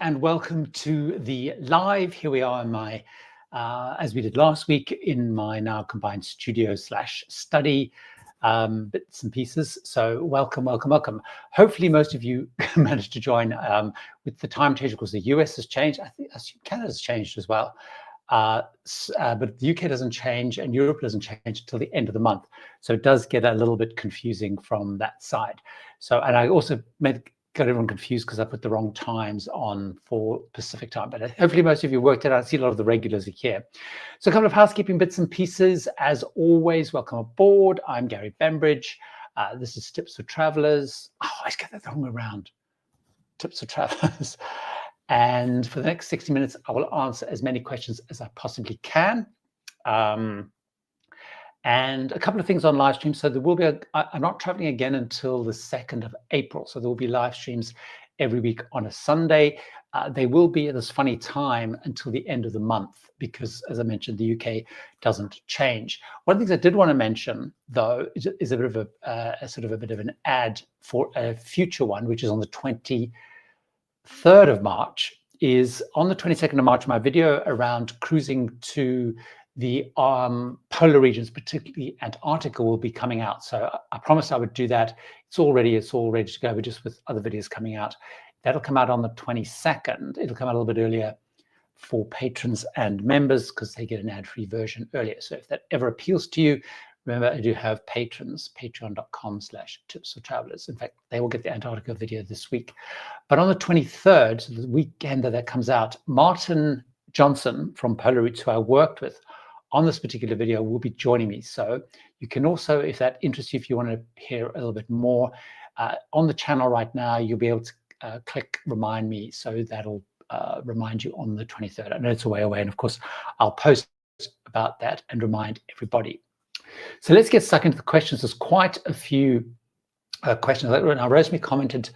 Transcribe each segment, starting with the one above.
and welcome to the live. Here we are in my, as we did last week, in my now combined studio / study, bits and pieces. So welcome, welcome, welcome. Hopefully most of you managed to join with the time change. Of course, the US has changed. I think Canada's changed as well. But the UK doesn't change and Europe doesn't change until the end of the month. So it does get a little bit confusing from that side. So, and I also got everyone confused because I put the wrong times on for Pacific time, but hopefully most of you worked it out. I see a lot of the regulars are here. So a couple of housekeeping bits and pieces. As always, welcome aboard. I'm Gary Bembridge. This is Tips for Travelers. Oh, I always get that the wrong way around. Tips for Travelers. And for the next 60 minutes, I will answer as many questions as I possibly can. And a couple of things on live stream. So there will be, I'm not traveling again until the 2nd of April. So there will be live streams every week on a Sunday. They will be at this funny time until the end of the month, because as I mentioned, the UK doesn't change. One of the things I did want to mention, though, is a bit of a sort of a bit of an ad for a future one, which is on the 23rd of March. Is on the 22nd of March, my video around cruising to the polar regions, particularly Antarctica, will be coming out. So I promised I would do that. It's all ready to go, but just with other videos coming out. That'll come out on the 22nd. It'll come out a little bit earlier for patrons and members because they get an ad-free version earlier. So if that ever appeals to you, remember I do have patrons, patreon.com/tipsfortravelers. In fact, they will get the Antarctica video this week. But on the 23rd, so the weekend that comes out, Martin Johnson from Polar Routes, who I worked with on this particular video, will be joining me. So you can also, if that interests you, if you want to hear a little bit more, on the channel right now, you'll be able to click remind me. So that'll remind you on the 23rd. I know it's a way away. And of course, I'll post about that and remind everybody. So let's get stuck into the questions. There's quite a few questions. Now, Rosemary commented,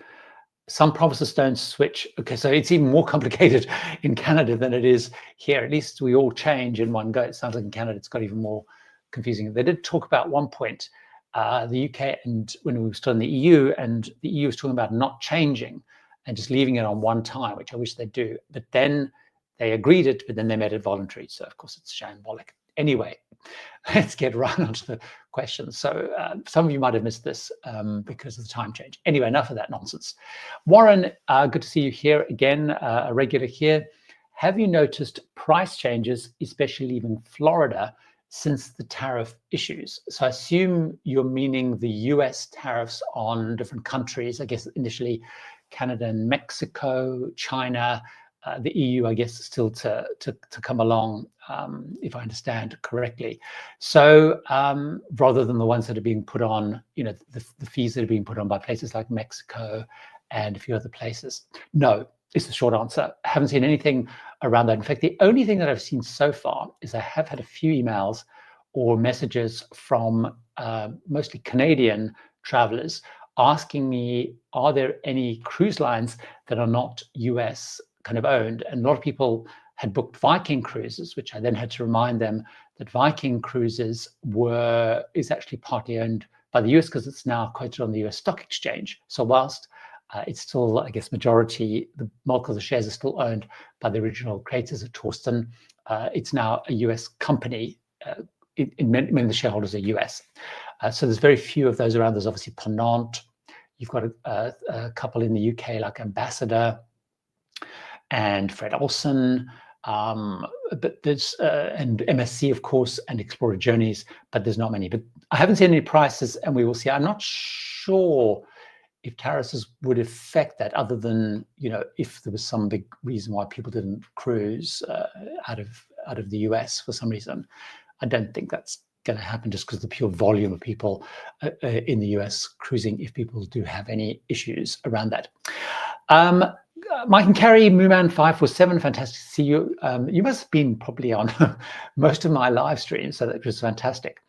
some provinces don't switch. Okay, so it's even more complicated in Canada than it is here. At least we all change in one go. It sounds like in Canada it's got even more confusing. They did talk about one point, the UK, and when we were still in the EU, and the EU was talking about not changing and just leaving it on one time, which I wish they do. But then they agreed it, but then they made it voluntary. So of course it's shambolic. Anyway, let's get right onto the questions. So some of you might have missed this because of the time change. Anyway, enough of that nonsense. Warren, good to see you here again, a regular here. Have you noticed price changes, especially leaving Florida, since the tariff issues? So I assume you're meaning the US tariffs on different countries, I guess initially Canada and Mexico, China, the EU, I guess, still to come along, if I understand correctly. So rather than the ones that are being put on, you know, the fees that are being put on by places like Mexico and a few other places. No, is the short answer. I haven't seen anything around that. In fact, the only thing that I've seen so far is I have had a few emails or messages from mostly Canadian travelers asking me, are there any cruise lines that are not US kind of owned? And a lot of people had booked Viking cruises, which I then had to remind them that Viking cruises is actually partly owned by the US because it's now quoted on the US stock exchange. So whilst it's still, I guess, majority, the bulk of the shares are still owned by the original creators at Torsten, it's now a US company. Many of the shareholders are US. So there's very few of those around. There's obviously Ponant. You've got a couple in the UK like Ambassador and Fred Olsen, but there's and MSC, of course, and Explora Journeys, but there's not many. But I haven't seen any prices, and we will see. I'm not sure if tariffs would affect that, other than, you know, if there was some big reason why people didn't cruise out of the US for some reason. I don't think that's going to happen just because the pure volume of people in the US cruising, if people do have any issues around that. Mike and Carrie, Mooman 547, fantastic to see you. You must have been probably on most of my live streams, so that was fantastic.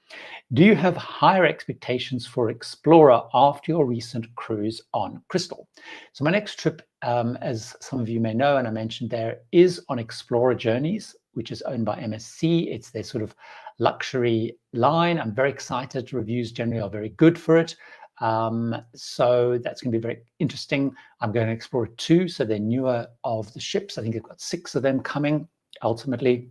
Do you have higher expectations for Explora after your recent cruise on Crystal? So my next trip, as some of you may know, and I mentioned there, is on Explora Journeys, which is owned by MSC. It's their sort of luxury line. I'm very excited. Reviews generally are very good for it. So that's going to be very interesting. I'm going to Explora 2, so they're newer of the ships. I think I've got 6 of them coming ultimately.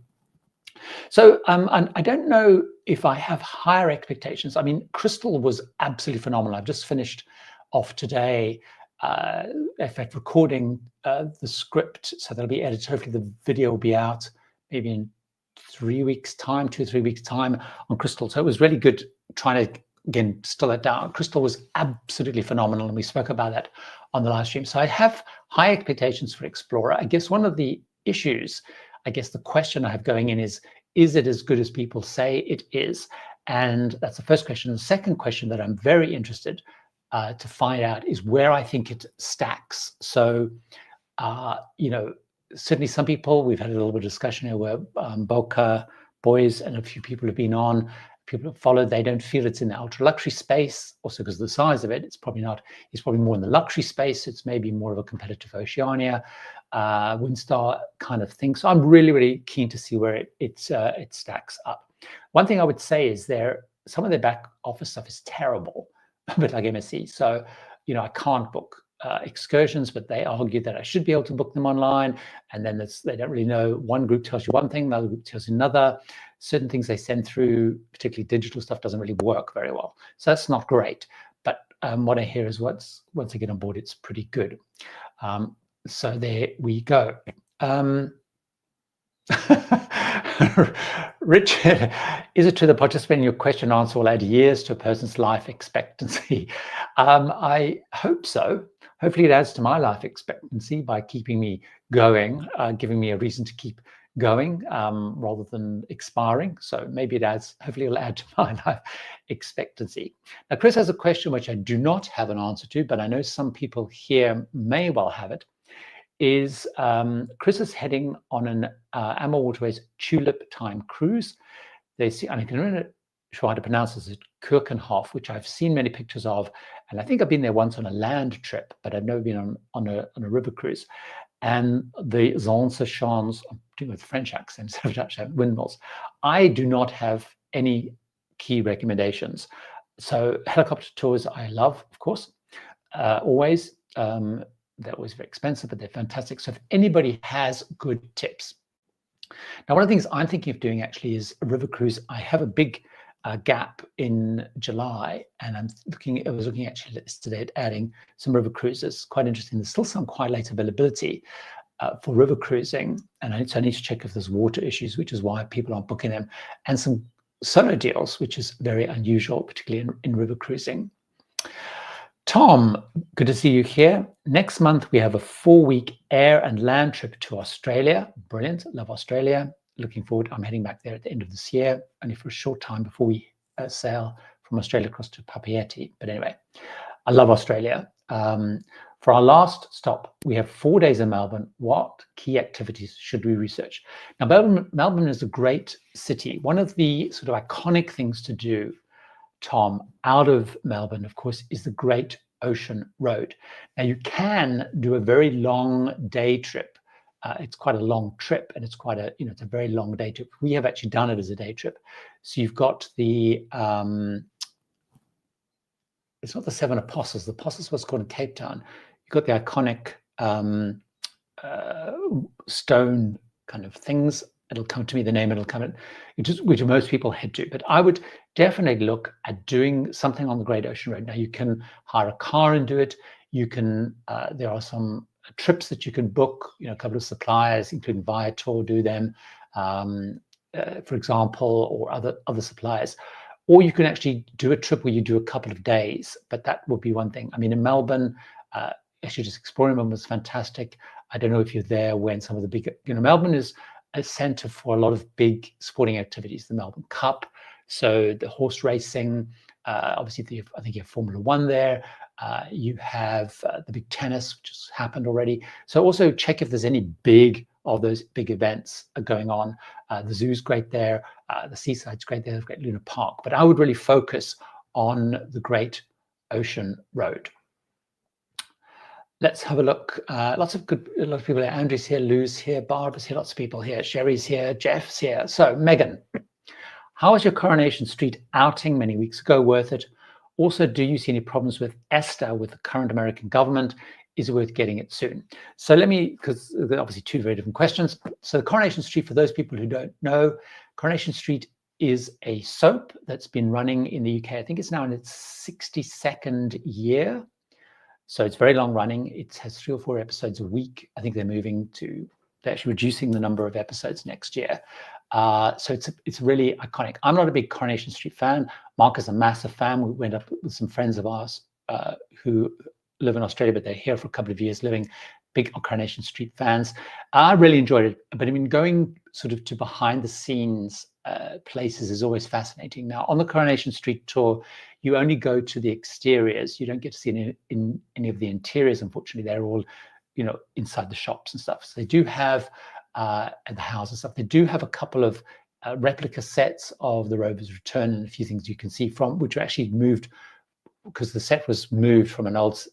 So and I don't know if I have higher expectations. I mean, Crystal was absolutely phenomenal. I've just finished off today, in fact, recording the script, so that'll be edited. Hopefully the video will be out maybe in 3 weeks time, 2 or 3 weeks time on Crystal. So it was really good trying to, again, distill it down. Crystal was absolutely phenomenal, and we spoke about that on the live stream. So I have high expectations for Explora. I guess one of the issues, I guess the question I have going in is it as good as people say it is? And that's the first question. The second question that I'm very interested to find out is where I think it stacks. So, you know, certainly some people, we've had a little bit of discussion here where Boca Boys and a few people have been on, people have followed, they don't feel it's in the ultra luxury space, also because of the size of it. It's probably not, it's probably more in the luxury space. It's maybe more of a competitive Oceania, Windstar kind of thing. So I'm really, really keen to see where it stacks up. One thing I would say is some of their back office stuff is terrible, a bit like MSC. So, you know, I can't book excursions, but they argue that I should be able to book them online. And then they don't really know. One group tells you one thing, another group tells you another. Certain things they send through, particularly digital stuff, doesn't really work very well. So that's not great. But what I hear is once I get on board, it's pretty good. So there we go. Richard, is it true that participating in your question and answer will add years to a person's life expectancy? I hope so. Hopefully it adds to my life expectancy by keeping me going, giving me a reason to keep going rather than expiring. So maybe it adds, hopefully it'll add to my life expectancy. Now, Chris has a question which I do not have an answer to, but I know some people here may well have it. Is Chris is heading on an Amber Waterways Tulip Time cruise. They see, and I can really sure how to pronounce this, Kirkenhof, which I've seen many pictures of, and I think I've been there once on a land trip, but I've never been on a river cruise. And the Zanse, I'm doing with French accent instead of Dutch, windmills. I do not have any key recommendations. So helicopter tours I love, of course, always. They're always very expensive, but they're fantastic. So if anybody has good tips. Now, one of the things I'm thinking of doing actually is a river cruise. I have a big gap in July, and I was looking actually today at adding some river cruises. Quite interesting. There's still some quite late availability for river cruising, and I need to check if there's water issues, which is why people aren't booking them, and some solo deals, which is very unusual, particularly in river cruising. Tom, good to see you here. Next month, we have a 4-week air and land trip to Australia. Brilliant. Love Australia. Looking forward. I'm heading back there at the end of this year, only for a short time before we sail from Australia across to Papeete. But anyway, I love Australia. For our last stop, we have 4 days in Melbourne. What key activities should we research? Now, Melbourne is a great city. One of the sort of iconic things to do, Tom, out of Melbourne, of course, is the Great Ocean Road. Now, you can do a very long day trip. It's quite a long trip, and it's quite a, it's a very long day trip. We have actually done it as a day trip. So you've got the, it's not the Seven Apostles. The Apostles was called in Cape Town. You've got the iconic stone kind of things. It'll come to me, the name, it'll come in, which most people head to. But I would definitely look at doing something on the Great Ocean Road. Now, you can hire a car and do it. You can, there are some trips that you can book, a couple of suppliers, including Viator, do them, for example, or other suppliers. Or you can actually do a trip where you do a couple of days, but that would be one thing. I mean, in Melbourne, actually just exploring Melbourne was fantastic. I don't know if you're there when some of the big, Melbourne is a center for a lot of big sporting activities, the Melbourne Cup. So the horse racing, obviously I think you have Formula One there. You have the big tennis, which has happened already. So also check if there's any big of those big events going on. The zoo's great there. The seaside's great there. There's great Luna Park. But I would really focus on the Great Ocean Road. Let's have a look. A lot of people here. Andrew's here, Lou's here, Barbara's here, lots of people here. Sherry's here, Jeff's here. So Megan, how was your Coronation Street outing many weeks ago? Worth it? Also, do you see any problems with ESTA with the current American government? Is it worth getting it soon? So let me, because they're obviously two very different questions. So Coronation Street, for those people who don't know, Coronation Street is a soap that's been running in the UK. I think it's now in its 62nd year. So it's very long running. It has 3 or 4 episodes a week. I think they're actually reducing the number of episodes next year. So it's really iconic. I'm not a big Coronation Street fan. Mark is a massive fan. We went up with some friends of ours who live in Australia, but they're here for a couple of years living, big Coronation Street fans. I really enjoyed it, but I mean, going sort of to behind the scenes places is always fascinating. Now, on the Coronation Street tour, you only go to the exteriors. You don't get to see any of the interiors. Unfortunately, they're all, inside the shops and stuff. So they do have at the house and stuff. They do have a couple of replica sets of the Rover's Return and a few things you can see from, which are actually moved because the set was moved from an old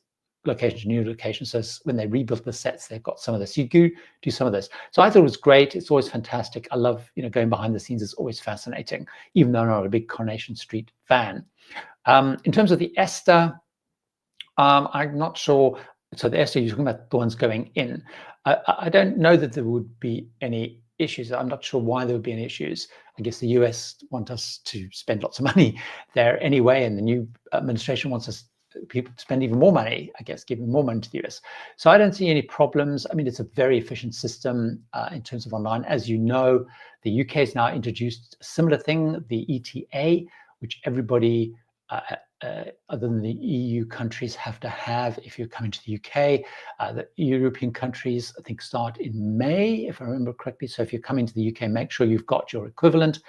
location to new location. So when they rebuilt the sets, they've got some of this. You do some of this. So I thought it was great. It's always fantastic. I love, going behind the scenes is always fascinating, even though I'm not a big Coronation Street fan. In terms of the ESTA, I'm not sure. So the ESTA, you're talking about the ones going in. I don't know that there would be any issues. I'm not sure why there would be any issues. I guess the US want us to spend lots of money there anyway, and the new administration wants us people spend even more money, I guess, giving more money to the US. So I don't see any problems. I mean, it's a very efficient system in terms of online. As you know, the UK has now introduced a similar thing, the ETA, which everybody other than the EU countries have to have if you're coming to the UK. The European countries, I think, start in May, if I remember correctly. So if you're coming to the UK, make sure you've got your equivalent.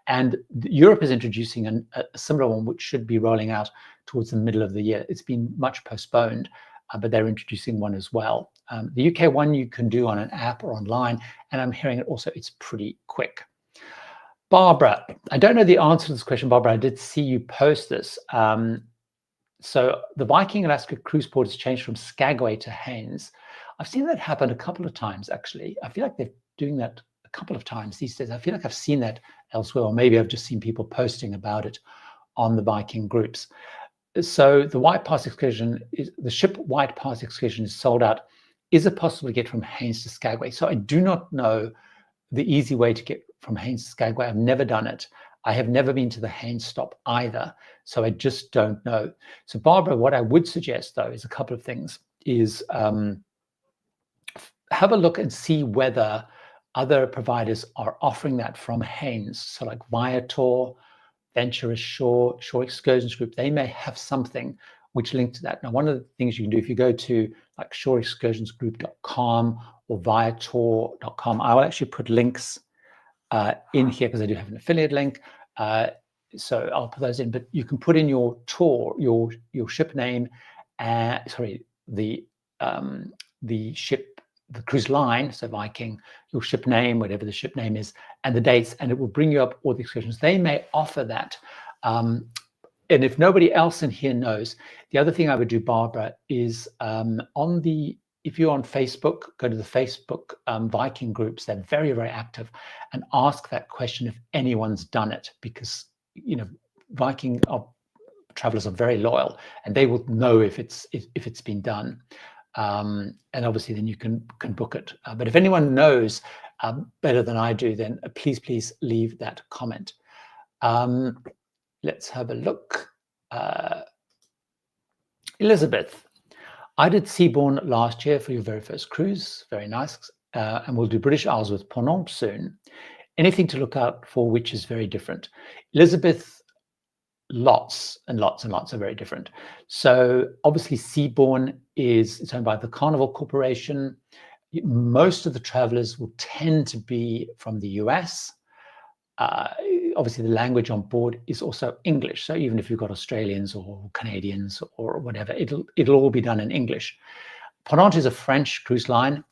And Europe is introducing a similar one, which should be rolling out towards the middle of the year. It's been much postponed, but they're introducing one as well. The UK one you can do on an app or online, and I'm hearing it also, it's pretty quick. Barbara, I don't know the answer to this question, Barbara. I did see you post this. So the Viking Alaska cruise port has changed from Skagway to Haines. I've seen that happen a couple of times, actually. I feel like they're doing that a couple of times these days. I feel like I've seen that elsewhere, or maybe I've just seen people posting about it on the Viking groups. So the White Pass excursion, the ship White Pass excursion is sold out. Is it possible to get from Haines to Skagway? So I do not know the easy way to get from Haines to Skagway. I've never done it. I have never been to the Haines stop either. So I just don't know. So Barbara, what I would suggest though is a couple of things. Is have a look and see whether other providers are offering that from Haines. So like Viator, Venture Ashore, Shore Excursions Group, they may have something which link to that. Now, one of the things you can do if you go to like shoreexcursionsgroup.com or viator.com, I will actually put links in here because I do have an affiliate link. So I'll put those in, but you can put in your tour, your ship name, sorry, the ship, the cruise line, so Viking, your ship name, whatever the ship name is, and the dates, and it will bring you up all the excursions. They may offer that. And if nobody else in here knows, the other thing I would do, Barbara, is if you're on Facebook, go to the Facebook Viking groups. They're very, very active, and ask that question if anyone's done it, because Viking travelers are very loyal, and they will know if it's been done. And obviously, then you can book it. But if anyone knows better than I do, then please leave that comment. Let's have a look. Elizabeth, I did Seabourn last year for your very first cruise. Very nice. And we'll do British Isles with Ponant soon. Anything to look out for which is very different? Elizabeth, lots and lots and lots are very different. So obviously Seabourn it's owned by the Carnival Corporation. Most of the travelers will tend to be from the US. Obviously the language on board is also English. So even if you've got Australians or Canadians or whatever, it'll all be done in English. Ponant is a French cruise line.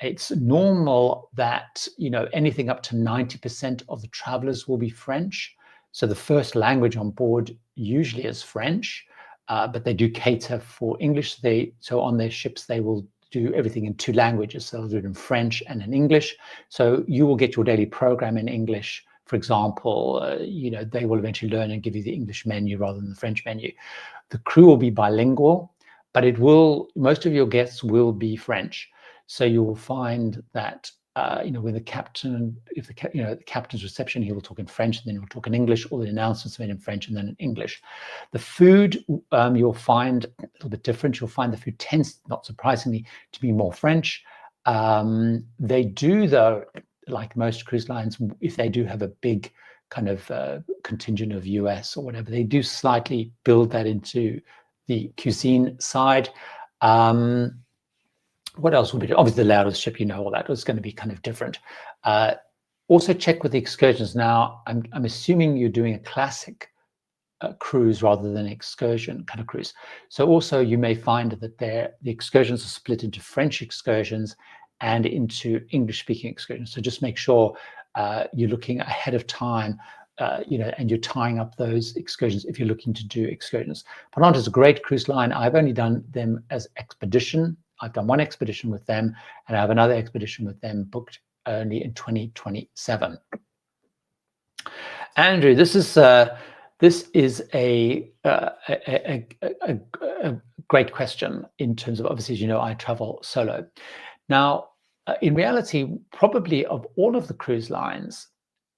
It's normal that, anything up to 90% of the travelers will be French. So the first language on board usually is French, but they do cater for English. So on their ships, they will do everything in 2 languages. So they'll do it in French and in English. So you will get your daily program in English For example, you know, they will eventually learn and give you the English menu rather than the French menu. The crew will be bilingual, but most of your guests will be French. So you will find that you know, when the captain, the captain's reception, he will talk in French, and then he'll talk in English. All the announcements made in French and then in English. The food you'll find a little bit different. You'll find the food tends, not surprisingly, to be more French. They do, though, like most cruise lines, if they do have a big kind of contingent of US or whatever, they do slightly build that into the cuisine side. What else would be? Obviously, the layout of the ship, you know, all that was going to be kind of different. Also check with the excursions. Now, I'm assuming you're doing a classic cruise rather than excursion kind of cruise. So also you may find that the excursions are split into French excursions and into English-speaking excursions. So just make sure you're looking ahead of time, you know, and you're tying up those excursions if you're looking to do excursions. Ponant is a great cruise line. I've only done them as expedition. I've done one expedition with them, and I have another expedition with them booked only in 2027. Andrew, this is a great question in terms of, obviously, as you know, I travel solo. Now, in reality, probably of all of the cruise lines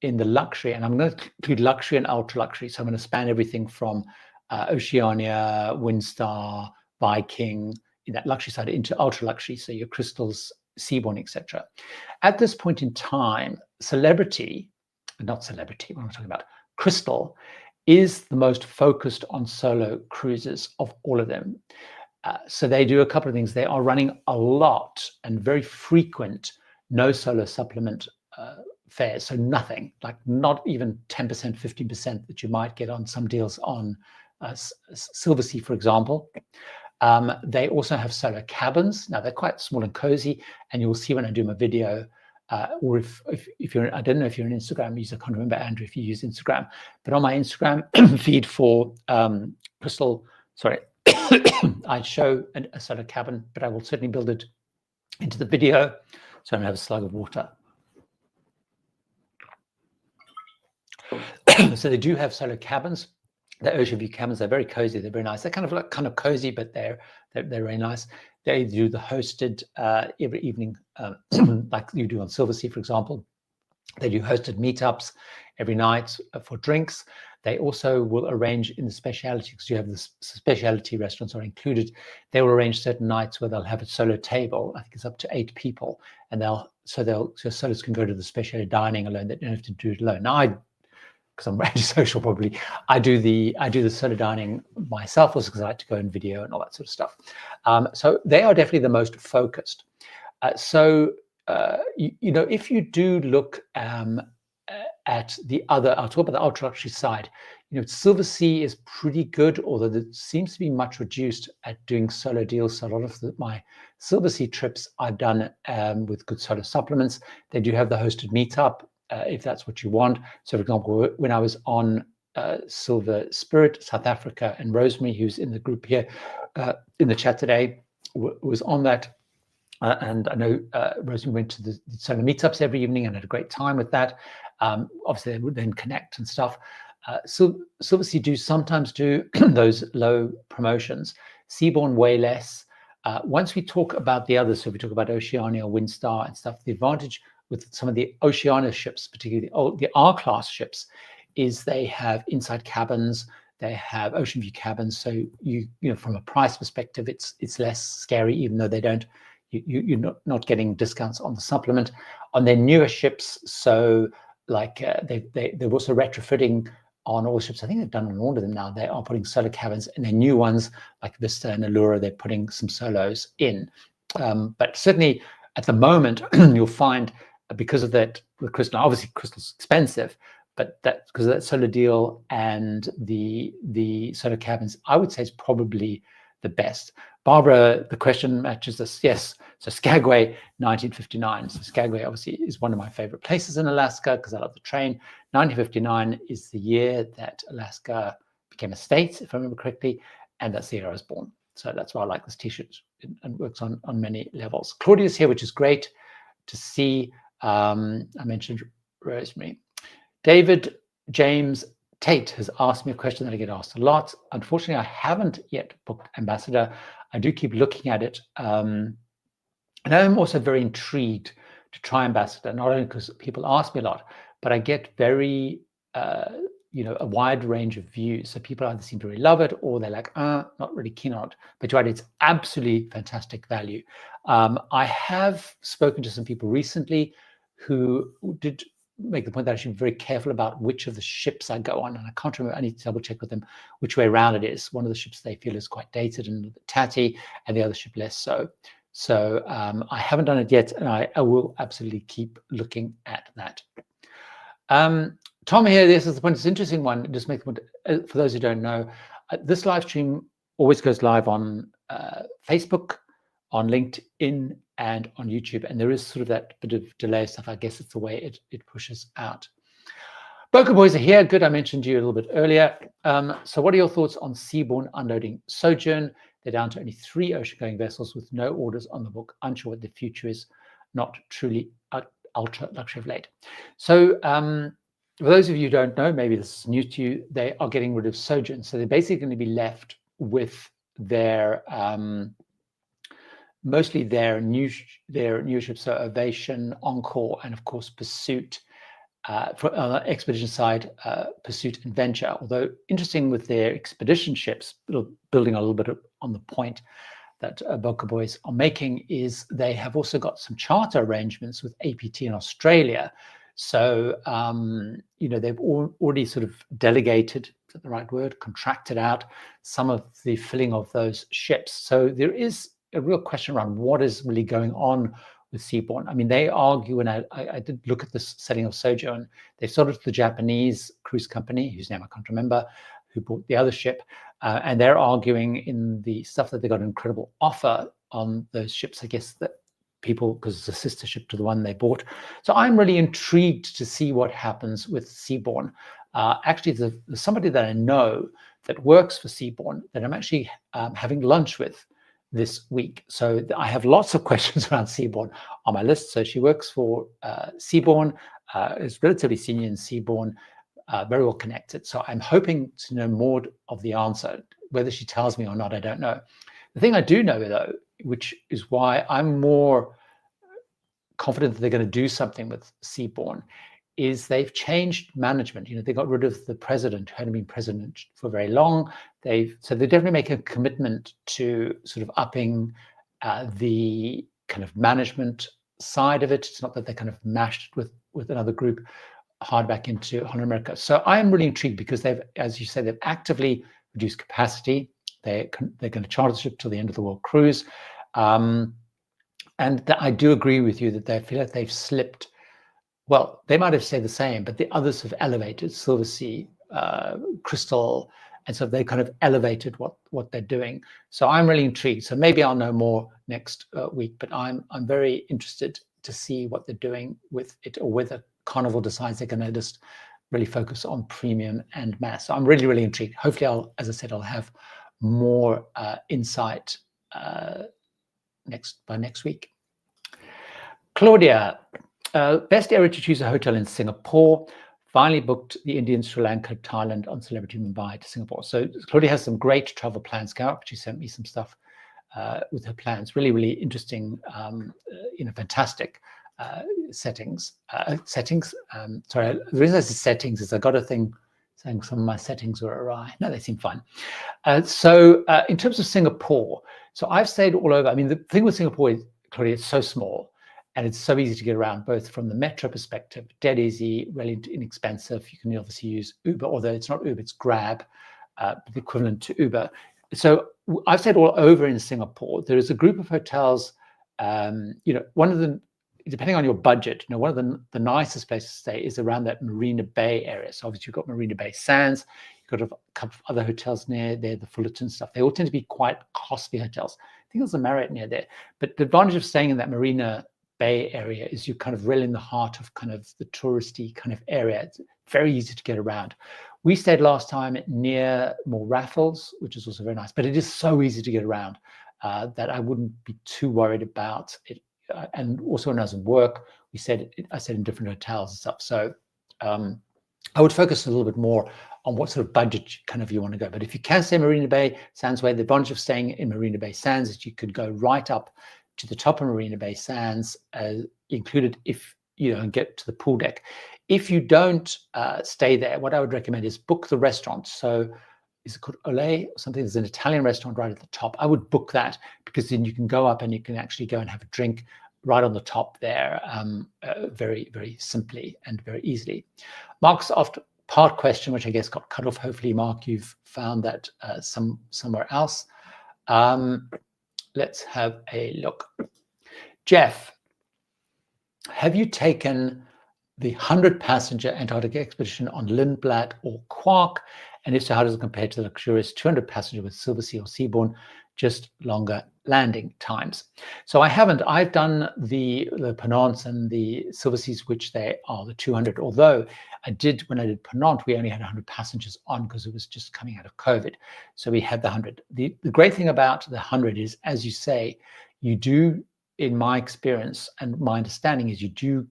in the luxury, and I'm going to include luxury and ultra luxury, so I'm going to span everything from Oceania, Windstar, Viking, in that luxury side, into ultra luxury, so your Crystals, Seabourn, etc. At this point in time, not celebrity, what am I talking about? Crystal is the most focused on solo cruises of all of them. So they do a couple of things. They are running a lot and very frequent no solo supplement fares. So nothing, like not even 10%, 15% that you might get on some deals on Silversea, for example. They also have solo cabins. Now they're quite small and cozy, and you'll see when I do my video, or if you're, I don't know if you're an Instagram user, I can't remember, Andrew, if you use Instagram, but on my Instagram feed for Crystal, sorry, I show a solo cabin, but I will certainly build it into the video. So I'm gonna have a slug of water. So they do have solo cabins. The ocean view cabins are very cozy. They're very nice. They're kind of cozy, but they're very nice. They do the hosted every evening, like you do on Silversea, for example. They do hosted meetups every night for drinks. They also will arrange in the speciality, because you have the speciality restaurants are included. They will arrange certain nights where they'll have a solo table. I think it's up to 8 people, and so solos can go to the specialty dining alone. They don't have to do it alone. Now, because I'm antisocial, probably I do the solo dining myself, also because I like to go in video and all that sort of stuff. So they are definitely the most focused. You know, if you do look at the other, I'll talk about the ultra luxury side. You know, Silversea is pretty good, although it seems to be much reduced at doing solo deals. So a lot of my Silversea trips I've done with good solo supplements. They do have the hosted meetup, if that's what you want. So for example, when I was on Silver Spirit, South Africa, and Rosemary, who's in the group here in the chat today, was on that. And I know Rosemary went to the solo meetups every evening and had a great time with that. Obviously, they would then connect and stuff. Silversea do sometimes do those low promotions. Seabourn way less. Once we talk about the others, so we talk about Oceania, Windstar and stuff, the advantage with some of the Oceania ships, particularly the R-class ships, is they have inside cabins, they have ocean view cabins. So you know, from a price perspective, it's less scary, even though they don't, you're not getting discounts on the supplement. On their newer ships, so like they're also retrofitting on all ships. I think they've done on all of them now. They are putting solo cabins, and their new ones like Vista and Allura, they're putting some solos in. But certainly at the moment, you'll find, because of that, the Crystal, obviously Crystal's expensive, but that because of that solo deal and the solo cabins, I would say is probably the best. Barbara, the question matches this. Yes, so Skagway, 1959. So Skagway obviously is one of my favorite places in Alaska because I love the train. 1959 is the year that Alaska became a state, if I remember correctly, and that's the year I was born. So that's why I like this t-shirt, and works on many levels. Claudia's here, which is great to see. I mentioned Rosemary. David James Tate has asked me a question that I get asked a lot. Unfortunately, I haven't yet booked ambassador. I do keep looking at it. And I'm also very intrigued to try ambassador, not only because people ask me a lot, but I get very, a wide range of views. So people either seem to really love it or they're like, not really keen on it. But you're right, it's absolutely fantastic value. I have spoken to some people recently who did make the point that I should be very careful about which of the ships I go on. And I can't remember, I need to double check with them which way around it is. One of the ships they feel is quite dated and tatty, and the other ship less so. So I haven't done it yet, and I will absolutely keep looking at that. Tom here, this is the point, it's an interesting one. Just make the point, for those who don't know, this live stream always goes live on Facebook, on LinkedIn, and on YouTube. And there is sort of that bit of delay stuff. I guess it's the way it pushes out. Boca boys are here. Good, I mentioned you a little bit earlier. So what are your thoughts on Seabourn unloading Sojourn? They're down to only 3 ocean-going vessels with no orders on the book. Unsure what the future is. Not truly ultra luxury of late. So for those of you who don't know, maybe this is new to you, they are getting rid of Sojourn. So they're basically going to be left with their mostly their new ships, so Ovation, Encore, and of course Pursuit. On the expedition side, Pursuit and Venture. Although interesting with their expedition ships, building a little bit on the point that Boca Boys are making, is they have also got some charter arrangements with APT in Australia. So, they've already sort of delegated, is that the right word, contracted out some of the filling of those ships. So there is a real question around what is really going on with Seabourn. I mean, they argue, and I did look at this setting of Sojourn. They sold it to the Japanese cruise company, whose name I can't remember, who bought the other ship. And they're arguing in the stuff that they got an incredible offer on those ships, I guess, that people, because it's a sister ship to the one they bought. So I'm really intrigued to see what happens with Seabourn. Actually, there's somebody that I know that works for Seabourn that I'm actually having lunch with this week. So I have lots of questions around Seabourn on my list. So she works for Seabourn, is relatively senior in Seabourn, very well connected. So I'm hoping to know more of the answer. Whether she tells me or not, I don't know. The thing I do know, though, which is why I'm more confident that they're going to do something with Seabourn, is they've changed management. They got rid of the president who hadn't been president for very long. So they're definitely making a commitment to sort of upping the kind of management side of it. It's not that they kind of mashed it with another group hard back into Holland America. So I'm really intrigued because they've, as you said, they've actively reduced capacity. They're going to charter the ship till the end of the world cruise. And I do agree with you that they feel like they've slipped. Well, they might have stayed the same, but the others have elevated, Silver Sea, Crystal, and so they kind of elevated what they're doing. So I'm really intrigued. So maybe I'll know more next week, but I'm very interested to see what they're doing with it, or whether Carnival decides they're going to just really focus on premium and mass. So I'm really, really intrigued. Hopefully, as I said, I'll have more insight by next week. Claudia. Best area to choose a hotel in Singapore. Finally booked the Indian, Sri Lanka, Thailand on Celebrity Mumbai to Singapore. So Claudia has some great travel plans coming up. She sent me some stuff with her plans. Really, really interesting, fantastic settings. Sorry, the reason I said settings is I got a thing saying some of my settings were awry. No, they seem fine. So in terms of Singapore, so I've stayed all over. I mean, the thing with Singapore is, Claudia, it's so small. And it's so easy to get around, both from the metro perspective, dead easy, really inexpensive. You can obviously use Uber, although it's not Uber, it's Grab, the equivalent to Uber. So I've stayed all over in Singapore. There is a group of hotels, one of them, depending on your budget, one of the nicest places to stay is around that Marina Bay area. So obviously you've got Marina Bay Sands, you've got a couple of other hotels near there, the Fullerton stuff. They all tend to be quite costly hotels. I think there's a Marriott near there. But the advantage of staying in that Marina Bay area is you kind of really in the heart of kind of the touristy kind of area. It's very easy to get around. We stayed last time near more Raffles, which is also very nice, but it is so easy to get around that I wouldn't be too worried about it. And also when I was in work, I stayed in different hotels and stuff. So I would focus a little bit more on what sort of budget kind of you want to go. But if you can stay in Marina Bay Sands Way, the advantage of staying in Marina Bay Sands is you could go right up to the top of Marina Bay Sands, included if you know, and get to the pool deck. If you don't stay there, what I would recommend is book the restaurant. So is it called Ole or something? There's an Italian restaurant right at the top. I would book that because then you can go up and you can actually go and have a drink right on the top there, very, very simply and very easily. Mark's part question, which I guess got cut off. Hopefully, Mark, you've found that somewhere else. Let's have a look. Jeff, have you taken the 100-passenger Antarctica expedition on Lindblad or Quark? And if so, how does it compare to the luxurious 200-passenger with Silversea or Seabourn, just longer landing times? So I haven't. I've done the Ponants and the Silverseas, which they are the 200. Although I did, when I did Ponant, we only had 100 passengers on because it was just coming out of COVID. So we had the 100. The great thing about the 100 is, as you say, you do, in my experience and my understanding, is you do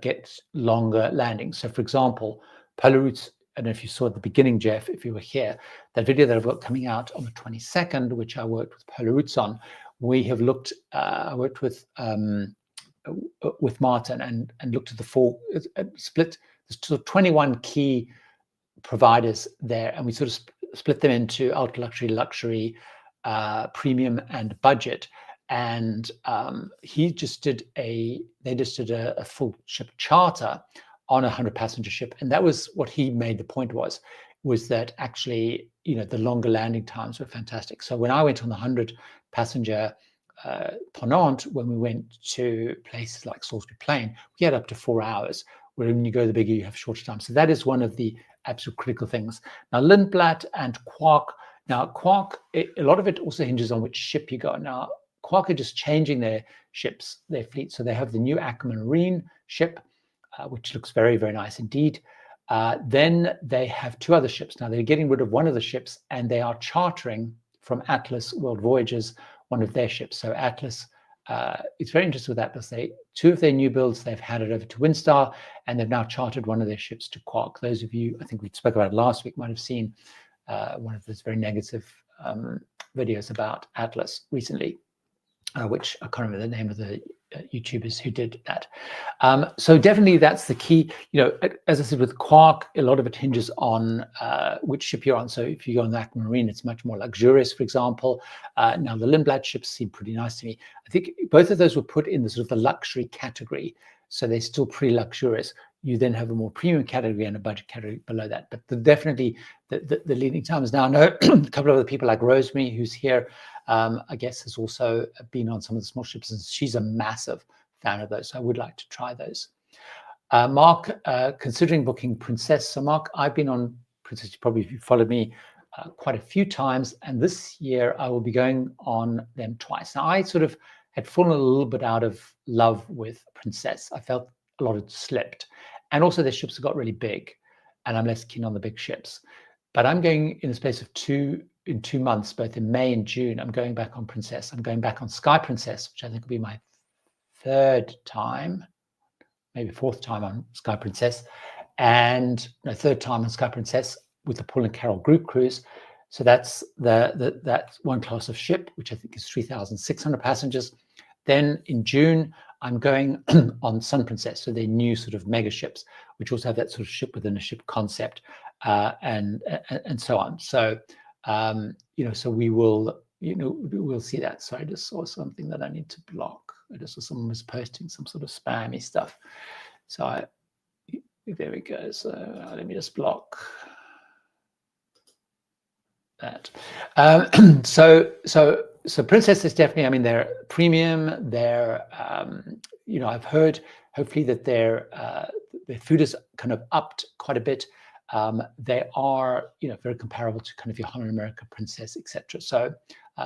get longer landings. So, for example, Polar Routes, I don't know if you saw at the beginning, Jeff, if you were here, that video that I've got coming out on the 22nd, which I worked with Polar Routes on, we have looked, I worked with Martin and looked at the full split. There's sort of 21 key providers there, and we sort of split them into ultra luxury, luxury, premium, and budget. And they just did a full ship charter on a 100-passenger ship, and that was what he made the point was that actually, you know, the longer landing times were fantastic. So when I went on the 100-passenger Ponant, when we went to places like Salisbury Plain, we had up to 4 hours. Where when you go the bigger, you have shorter time. So that is one of the absolute critical things. Now, Lindblad and Quark. Now, Quark, a lot of it also hinges on which ship you go. Now, Quark are just changing their ships, their fleet. So they have the new Aquamarine ship, which looks very, very nice indeed. Then they have 2 other ships. Now they're getting rid of one of the ships, and they are chartering from Atlas World Voyages one of their ships. So Atlas, it's very interesting with Atlas. 2 of their new builds, they've handed over to Windstar, and they've now chartered one of their ships to Quark. Those of you, I think we spoke about it last week, might have seen one of those very negative videos about Atlas recently. Which I can't remember the name of the YouTubers who did that. So definitely that's the key. You know, as I said, with Quark, a lot of it hinges on which ship you're on. So if you go on the Aquamarine, it's much more luxurious, for example. Now the Lindblad ships seem pretty nice to me. I think both of those were put in the sort of the luxury category. So they're still pretty luxurious. You then have a more premium category and a budget category below that. But definitely the leading times. Now I know a couple of other people like Rosemary, who's here, I guess has also been on some of the small ships, and she's a massive fan of those. So I would like to try those. Mark, considering booking Princess. So Mark, I've been on Princess, probably if you followed me, quite a few times, and this year I will be going on them twice. Now I sort of had fallen a little bit out of love with Princess. I felt a lot had slipped, and also their ships have got really big, and I'm less keen on the big ships. But I'm going in the space of 2 months, both in May and June. I'm going back on Princess. I'm going back on Sky Princess, which I think will be my 3rd time, maybe 4th time on Sky Princess, and no, 3rd time on Sky Princess with the Paul and Carol group cruise. So that's that one class of ship, which I think is 3,600 passengers. Then in June, I'm going on Sun Princess, so they're new sort of mega ships, which also have that sort of ship within a ship concept, and so on. So you know, so we will, you know, we'll see that. So I just saw something that I need to block. I just saw someone was posting some sort of spammy stuff. So there we go. So let me just block that. So Princess is definitely, I mean, they're premium. They're, you know, I've heard hopefully that their food is kind of upped quite a bit. They are, you know, very comparable to kind of your Holland America Princess, etc. So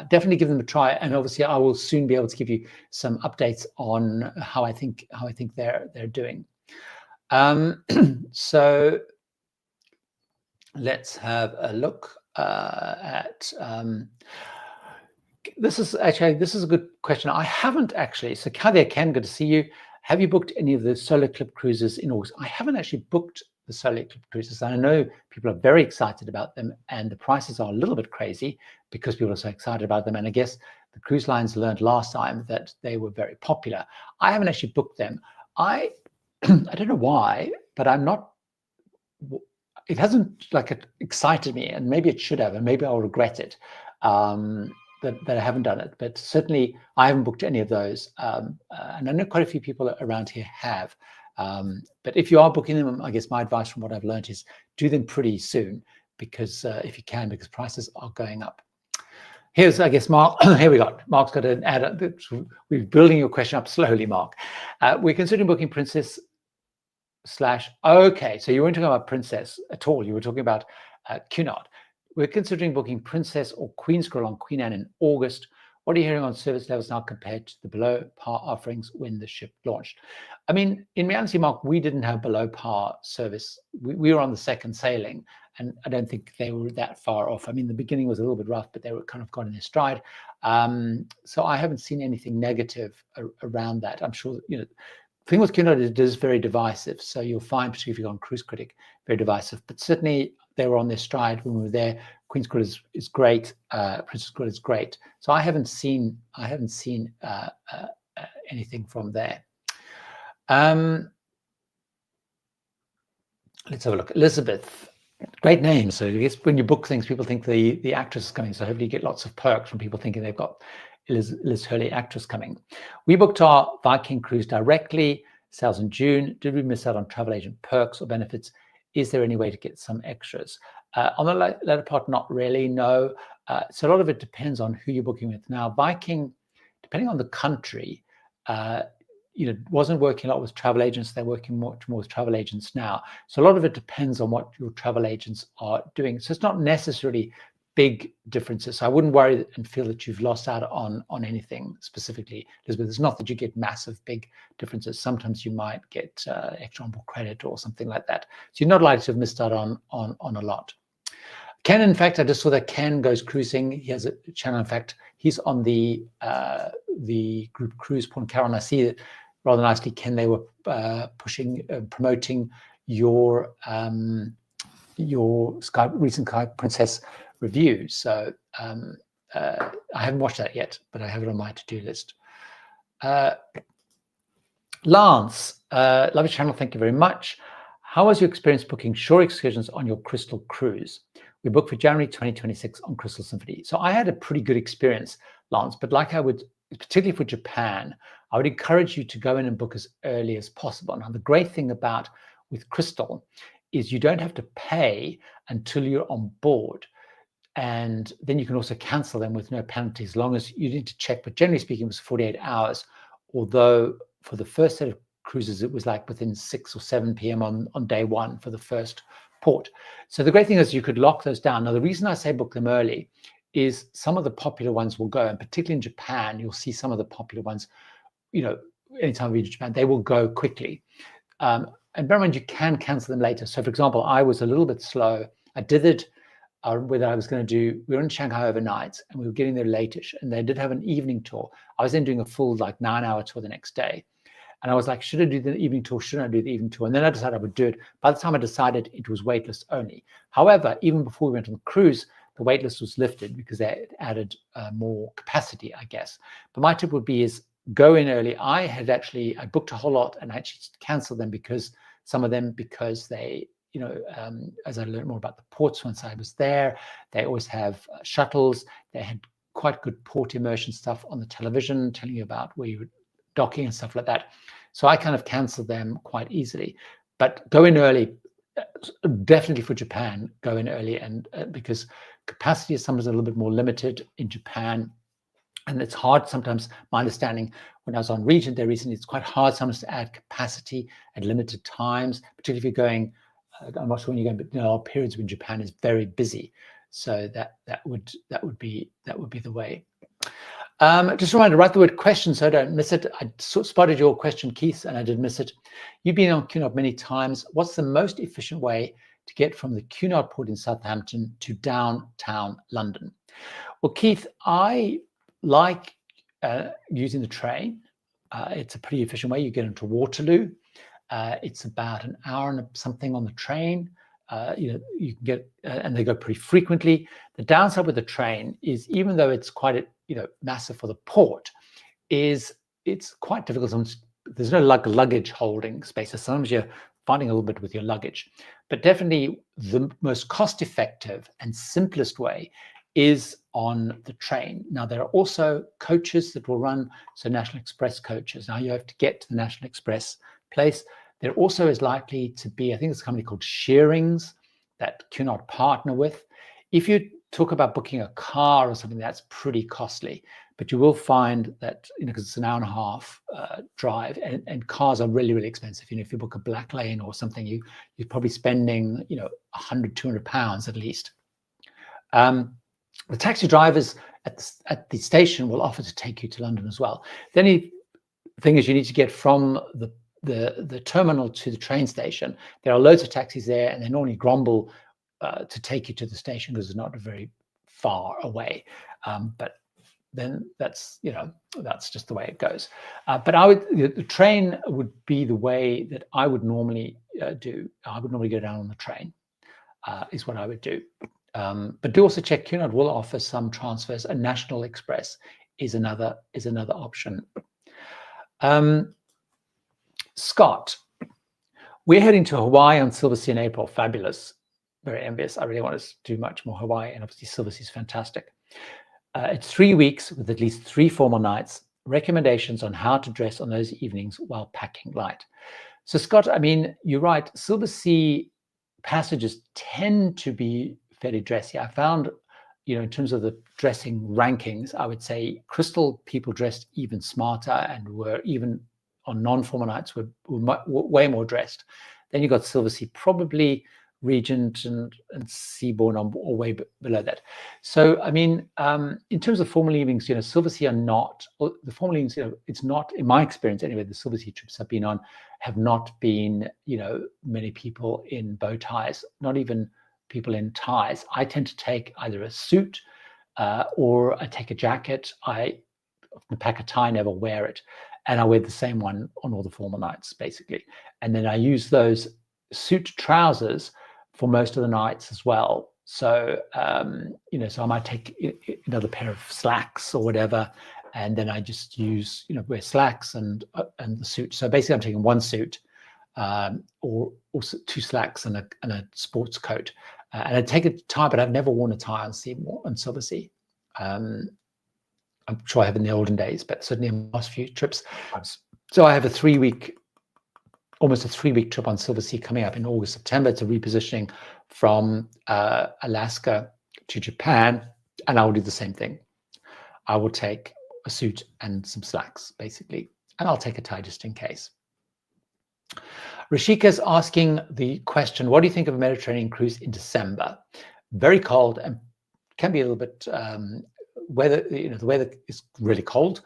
definitely give them a try, and obviously I will soon be able to give you some updates on how I think they're doing. So let's have a look at. This is a good question. I haven't actually. So Kadia Ken, good to see you. Have you booked any of the solar eclipse cruises in August? I haven't actually booked the solar eclipse cruises. And I know people are very excited about them, and the prices are a little bit crazy because people are so excited about them. And I guess the cruise lines learned last time that they were very popular. I haven't actually booked them. I don't know why, but I'm not. It hasn't excited me, and maybe it should have, and maybe I'll regret it that I haven't done it. But certainly, I haven't booked any of those, and I know quite a few people around here have. But if you are booking them, I guess my advice from what I've learned is do them pretty soon, because if you can, because prices are going up. Here's, I guess, Mark. Here we go. Mark's got an ad. We're building your question up slowly, Mark. We're considering booking Princess / okay, so you weren't talking about Princess at all. You were talking about Cunard. We're considering booking Princess or Queen's Cruise on Queen Anne in August. What are you hearing on service levels now compared to the below par offerings when the ship launched? I mean, in reality, Mark, we didn't have below par service. We were on the second sailing, and I don't think they were that far off. I mean, the beginning was a little bit rough, but they were kind of got in their stride. So I haven't seen anything negative around that. I'm sure, the thing with Cunard, it is very divisive. So you'll find, particularly if you're on Cruise Critic, very divisive. But certainly they were on their stride when we were there. Queen's Cruise is great. Princess Cruise is great. So I haven't seen anything from there. Let's have a look. Elizabeth, great name. So I guess when you book things, people think the actress is coming. So hopefully you get lots of perks from people thinking they've got Liz Hurley actress coming. We booked our Viking cruise directly, sales in June. Did we miss out on travel agent perks or benefits? Is there any way to get some extras? On the latter part, not really, no. So a lot of it depends on who you're booking with. Now, Viking, depending on the country, wasn't working a lot with travel agents. They're working much more with travel agents now. So a lot of it depends on what your travel agents are doing. So it's not necessarily big differences. So I wouldn't worry and feel that you've lost out on anything specifically, Elizabeth. It's not that you get massive big differences. Sometimes you might get extra onboard credit or something like that. So you're not likely to have missed out on a lot. Ken, in fact, I just saw that Ken goes cruising. He has a channel. In fact, he's on the group cruise Port Caron. I see that rather nicely, Ken. They were promoting your recent Sky Princess review. So I haven't watched that yet, but I have it on my to-do list. Lance, love your channel. Thank you very much. How was your experience booking shore excursions on your Crystal cruise? We booked for January 2026 on Crystal Symphony. So I had a pretty good experience, Lance, but like I would, particularly for Japan, I would encourage you to go in and book as early as possible. Now, the great thing with Crystal is you don't have to pay until you're on board. And then you can also cancel them with no penalty, as long as you need to check. But generally speaking, it was 48 hours, although for the first set of cruises, it was like within 6 or 7 p.m. on day one for the first port. So the great thing is you could lock those down. Now, the reason I say book them early is some of the popular ones will go, and particularly in Japan, you'll see some of the popular ones, anytime we reach Japan, they will go quickly. And bear in mind, you can cancel them later. So for example, I was a little bit slow. I did it whether I was going to do, we were in Shanghai overnight and we were getting there latish, and they did have an evening tour. I was then doing a full 9-hour tour the next day. And I was like, should I do the evening tour? Shouldn't I do the evening tour? And then I decided I would do it. By the time I decided, it was waitlist only. However, even before we went on the cruise, the waitlist was lifted because they added more capacity, I guess. But my tip would be is go in early. I booked a whole lot and I actually canceled them because they, as I learned more about the ports once I was there, they always have shuttles. They had quite good port immersion stuff on the television, telling you about where you were docking and stuff like that. So I kind of canceled them quite easily. But go in early, definitely for Japan, go in early, and because capacity is sometimes a little bit more limited in Japan. And it's hard sometimes, my understanding, when I was on Regent there recently, it's quite hard sometimes to add capacity at limited times, particularly if you're going, I'm not sure when you're going, but there are periods when Japan is very busy. So that would be the way. Just a reminder, write the word question so I don't miss it. I spotted your question, Keith, and I did miss it. You've been on Cunard many times. What's the most efficient way to get from the Cunard port in Southampton to downtown London? Well, Keith, I like using the train. It's a pretty efficient way. You get into Waterloo, It's about an hour and something on the train. You can get, and they go pretty frequently. The downside with the train is, even though it's quite massive for the port, is it's quite difficult. There's no luggage holding space. So sometimes you're fighting a little bit with your luggage. But definitely the most cost-effective and simplest way is on the train. Now, there are also coaches that will run, so National Express coaches. Now you have to get to the National Express place. There also is likely to be, I think it's a company called Shearings that Cunard partner with. If you talk about booking a car or something, that's pretty costly, but you will find that, because it's an hour and a half drive, and cars are really, really expensive. If you book a black lane or something, you're probably spending, 100, 200 pounds at least. The taxi drivers at the station will offer to take you to London as well. The only thing is, you need to get from the terminal to the train station. There are loads of taxis there, and they normally grumble to take you to the station because it's not very far away. But then that's just the way it goes. But the train would be the way that I would normally do. I would normally go down on the train, is what I would do. But do also check, Cunard will offer some transfers. A National Express is another option. Scott, we're heading to Hawaii on Silversea in April. Fabulous. Very envious. I really want to do much more Hawaii, and obviously Silversea is fantastic. It's 3 weeks with at least 3 formal nights. Recommendations on how to dress on those evenings while packing light. So Scott, I mean, you're right. Silversea passages tend to be fairly dressy. I found, in terms of the dressing rankings, I would say Crystal people dressed even smarter and were even on non-formal nights were way more dressed. Then you got Silversea, probably Regent and Seabourn are way below that. So, I mean, in terms of formal evenings, Silversea are not, the formal evenings, it's not, in my experience anyway, the Silversea trips I've been on have not been, many people in bow ties, not even people in ties. I tend to take either a suit or I take a jacket. I often pack a tie, never wear it. And I wear the same one on all the formal nights, basically. And then I use those suit trousers for most of the nights as well. So, so I might take another pair of slacks or whatever, and then I just use, wear slacks and the suit. So basically I'm taking one suit or 2 slacks and a sports coat. And I take a tie, but I've never worn a tie on Silversea. I'm sure I have in the olden days, but certainly in the last few trips. So I have almost a 3-week trip on Silversea coming up in August, September. It's a repositioning from Alaska to Japan, and I will do the same thing. I will take a suit and some slacks, basically, and I'll take a tie just in case. Rashika's asking the question, what do you think of a Mediterranean cruise in December? Very cold and can be a little bit weather. The weather is really cold,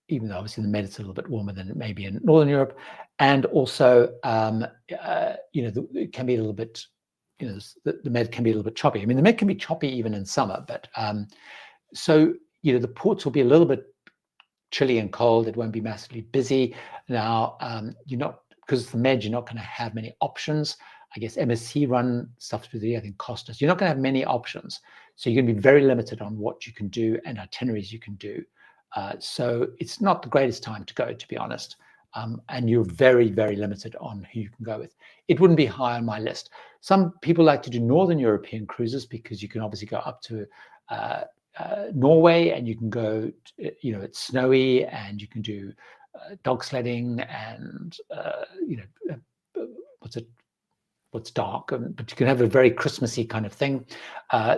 even though obviously the Med is a little bit warmer than it may be in Northern Europe, and also it can be a little bit, the Med can be a little bit choppy. I mean, the Med can be choppy even in summer, but so the ports will be a little bit chilly and cold. It won't be massively busy. Now, because it's the Med, you're not going to have many options. I guess MSC run stuff through the, I think, Costas. You're not going to have many options. So you're going to be very limited on what you can do and itineraries you can do. So it's not the greatest time to go, to be honest. And you're very, very limited on who you can go with. It wouldn't be high on my list. Some people like to do Northern European cruises because you can obviously go up to Norway, and you can go, it's snowy, and you can do dog sledding and, what's dark, but you can have a very Christmassy kind of thing.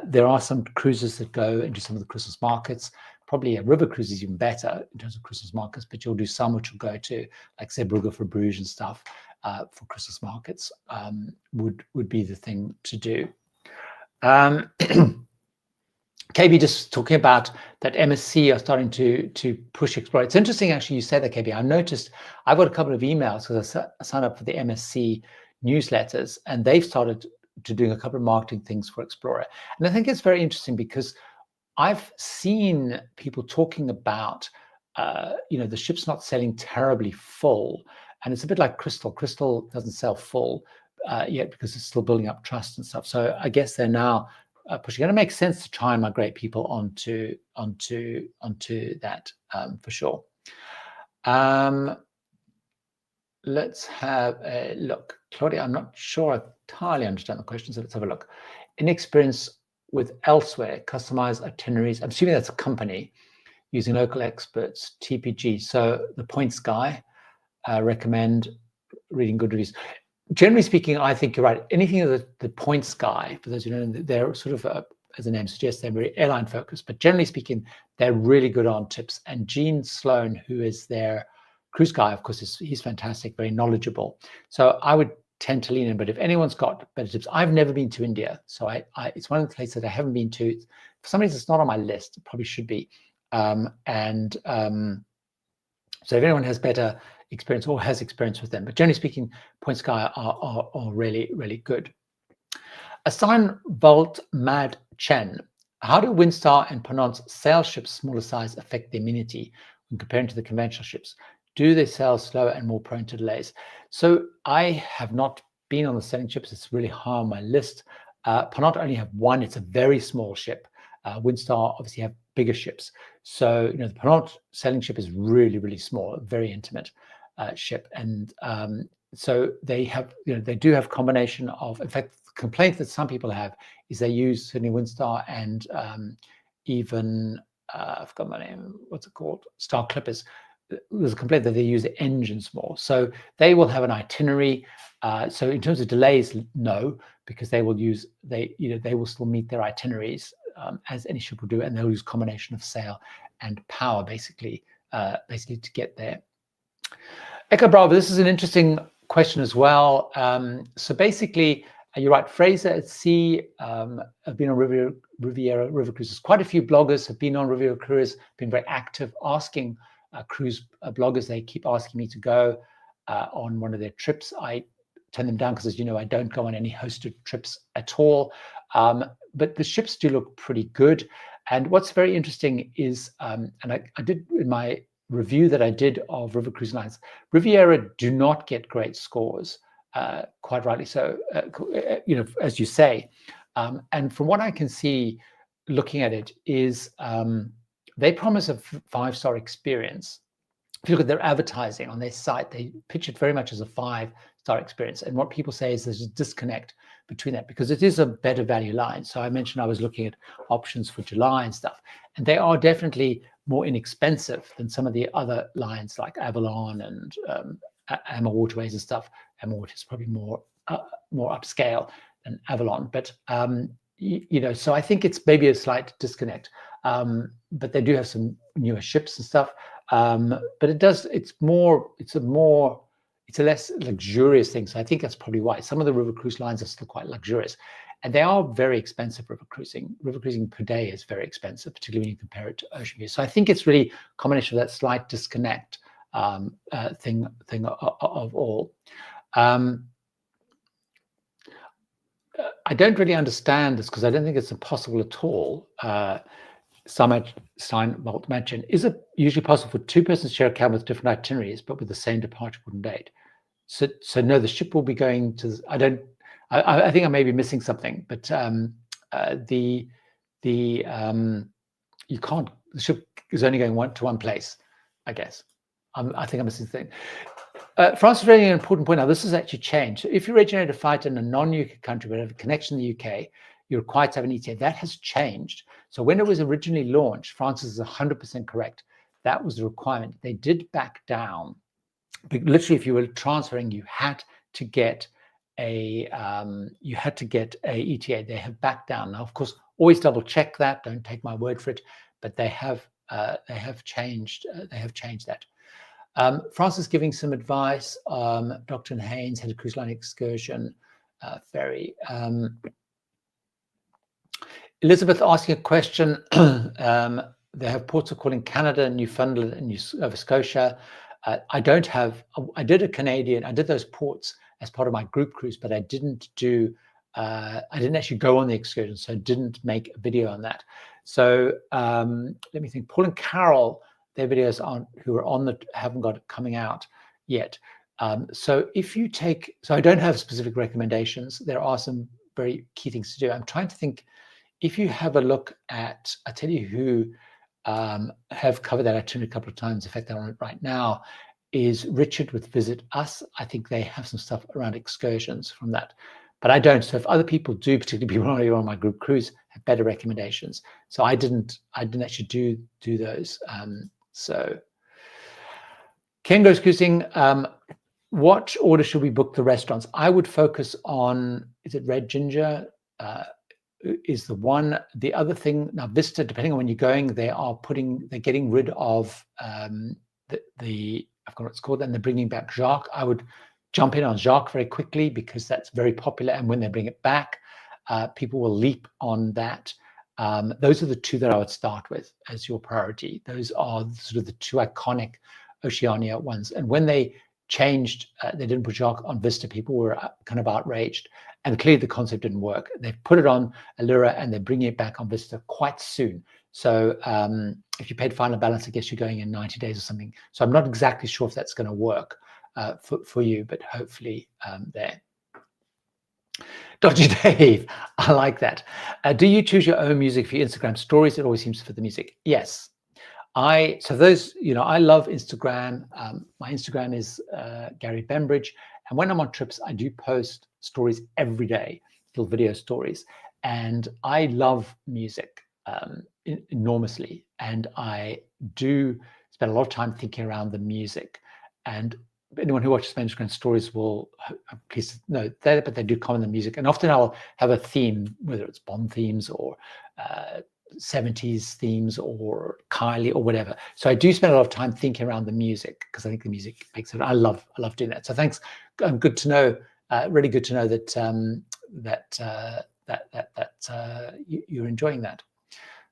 There are some cruises that go into some of the Christmas markets. Probably a river cruise is even better in terms of Christmas markets, but you'll do some which will go to like Zeebrugge for Bruges and stuff for Christmas markets would be the thing to do. KB, just talking about that MSC are starting to push Explora. It's interesting, actually, you said that, KB. I noticed I've got a couple of emails because I signed up for the MSC newsletters, and they've started to doing a couple of marketing things for Explora. And I think it's very interesting because I've seen people talking about, the ship's not selling terribly full. And it's a bit like Crystal. Crystal doesn't sell full yet because it's still building up trust and stuff. So I guess they're now pushing. It makes sense to try and migrate people onto that for sure. Let's have a look. Claudia, I'm not sure I entirely understand the question, so let's have a look. Any experience with elsewhere, customized itineraries? I'm assuming that's a company using local experts, TPG. So the Points Guy, recommend reading good reviews. Generally speaking, I think you're right. Anything that the Points Guy, for those who know, they're sort of, as the name suggests, they're very airline focused, but generally speaking, they're really good on tips. And Gene Sloan, who is their cruise guy, of course, he's fantastic, very knowledgeable. So I would tend to lean in, but if anyone's got better tips, I've never been to India. So it's one of the places that I haven't been to. For some reason, it's not on my list. It probably should be. So if anyone has better experience or has experience with them, but generally speaking, Points Guy are really, really good. Assign Volt Mad Chen. How do Windstar and Ponant's sail ships smaller size affect the amenity when comparing to the conventional ships? Do they sail slower and more prone to delays? So I have not been on the sailing ships. It's really high on my list. Ponant only have one. It's a very small ship. Windstar obviously have bigger ships. So, the Ponant sailing ship is really, really small, a very intimate ship. And so they have, they do have combination of, in fact, the complaint that some people have is they use certainly Windstar and even, I forgot my name, what's it called? Star Clippers. There's a complaint that they use the engines more. So they will have an itinerary. So in terms of delays, no, because they will use, they will still meet their itineraries as any ship will do, and they'll use combination of sail and power basically to get there. Echo Bravo, this is an interesting question as well. So basically, you're right, Fraser at Sea have been on Riviera river cruises. Quite a few bloggers have been on Riviera cruises, been very active, asking cruise bloggers. They keep asking me to go on one of their trips. I turn them down because, as you know, I don't go on any hosted trips at all. But the ships do look pretty good. And what's very interesting is, and I did in my review that I did of river cruise lines, Riviera do not get great scores, quite rightly so, as you say. And from what I can see, looking at it, is they promise a 5-star experience. If you look at their advertising on their site, they pitch it very much as a 5-star experience. And what people say is there's a disconnect between that because it is a better value line. So I mentioned I was looking at options for July and stuff, and they are definitely more inexpensive than some of the other lines like Avalon and Ama Waterways and stuff. Ama Water is probably more upscale than Avalon, but so I think it's maybe a slight disconnect. But they do have some newer ships and stuff. But it's a less luxurious thing. So I think that's probably why some of the river cruise lines are still quite luxurious, and they are very expensive. River cruising per day is very expensive, particularly when you compare it to ocean view. So I think it's really a combination of that slight disconnect thing of all. I don't really understand this because I don't think it's impossible at all. Volt Matchin. Is it usually possible for 2 persons to share a cabin with different itineraries, but with the same departure and date? So no, the ship will be going to. I think I may be missing something, but you can't. The ship is only going to one place, I guess. I think I'm missing the thing. France is really an important point. Now, this has actually changed. If you originate a flight in a non-UK country but have a connection to the UK, you're required to have an ETA. That has changed. So when it was originally launched, France is 100% correct. That was the requirement. They did back down. But literally, if you were transferring, you had to get a ETA. They have backed down. Now, of course, always double check that. Don't take my word for it. But they have changed. They have changed that. France is giving some advice. Dr. Haines had a cruise line excursion ferry. Elizabeth asking a question. They have ports of call in Canada, Newfoundland, and Nova Scotia. I did a Canadian. I did those ports as part of my group cruise, but I didn't actually go on the excursion, so I didn't make a video on that. So let me think. Paul and Carol, their videos haven't got it coming out yet. So if you take, so I don't have specific recommendations. There are some very key things to do. I'm trying to think, if you have a look at, I tell you who have covered that itinerary a couple of times. In fact, they're on it right now, is Richard with Visit Us. I think they have some stuff around excursions from that, but I don't. So if other people do, particularly people who are on my group cruise, have better recommendations. So I didn't actually do those. So Ken Goes Cruising, what order should we book the restaurants? I would focus on, is it Red Ginger? Is the one. The other thing, now Vista, depending on when you're going, they're getting rid of the I've got what it's called, and they're bringing back Jacques. I would jump in on Jacques very quickly because that's very popular, and when they bring it back, people will leap on that. Those are the two that I would start with as your priority. Those are sort of the two iconic Oceania ones, and when they changed, they didn't put Jacques on Vista, people were kind of outraged. And clearly the concept didn't work. They've put it on Allura and they're bringing it back on Vista quite soon. So if you paid final balance, I guess you're going in 90 days or something. So I'm not exactly sure if that's going to work for you, but hopefully there. Dr. Dave, I like that. Do you choose your own music for your Instagram stories? It always seems to fit the music. Yes. So those, I love Instagram. My Instagram is Gary Bembridge. And when I'm on trips, I do post stories every day, little video stories. And I love music enormously. And I do spend a lot of time thinking around the music. And anyone who watches my Instagram stories will please know that, but they do comment the music. And often I'll have a theme, whether it's Bond themes or 70s themes or Kylie or whatever. So I do spend a lot of time thinking around the music because I think the music makes it. I love doing that. So thanks. Good to know. Really good to know that you're enjoying that.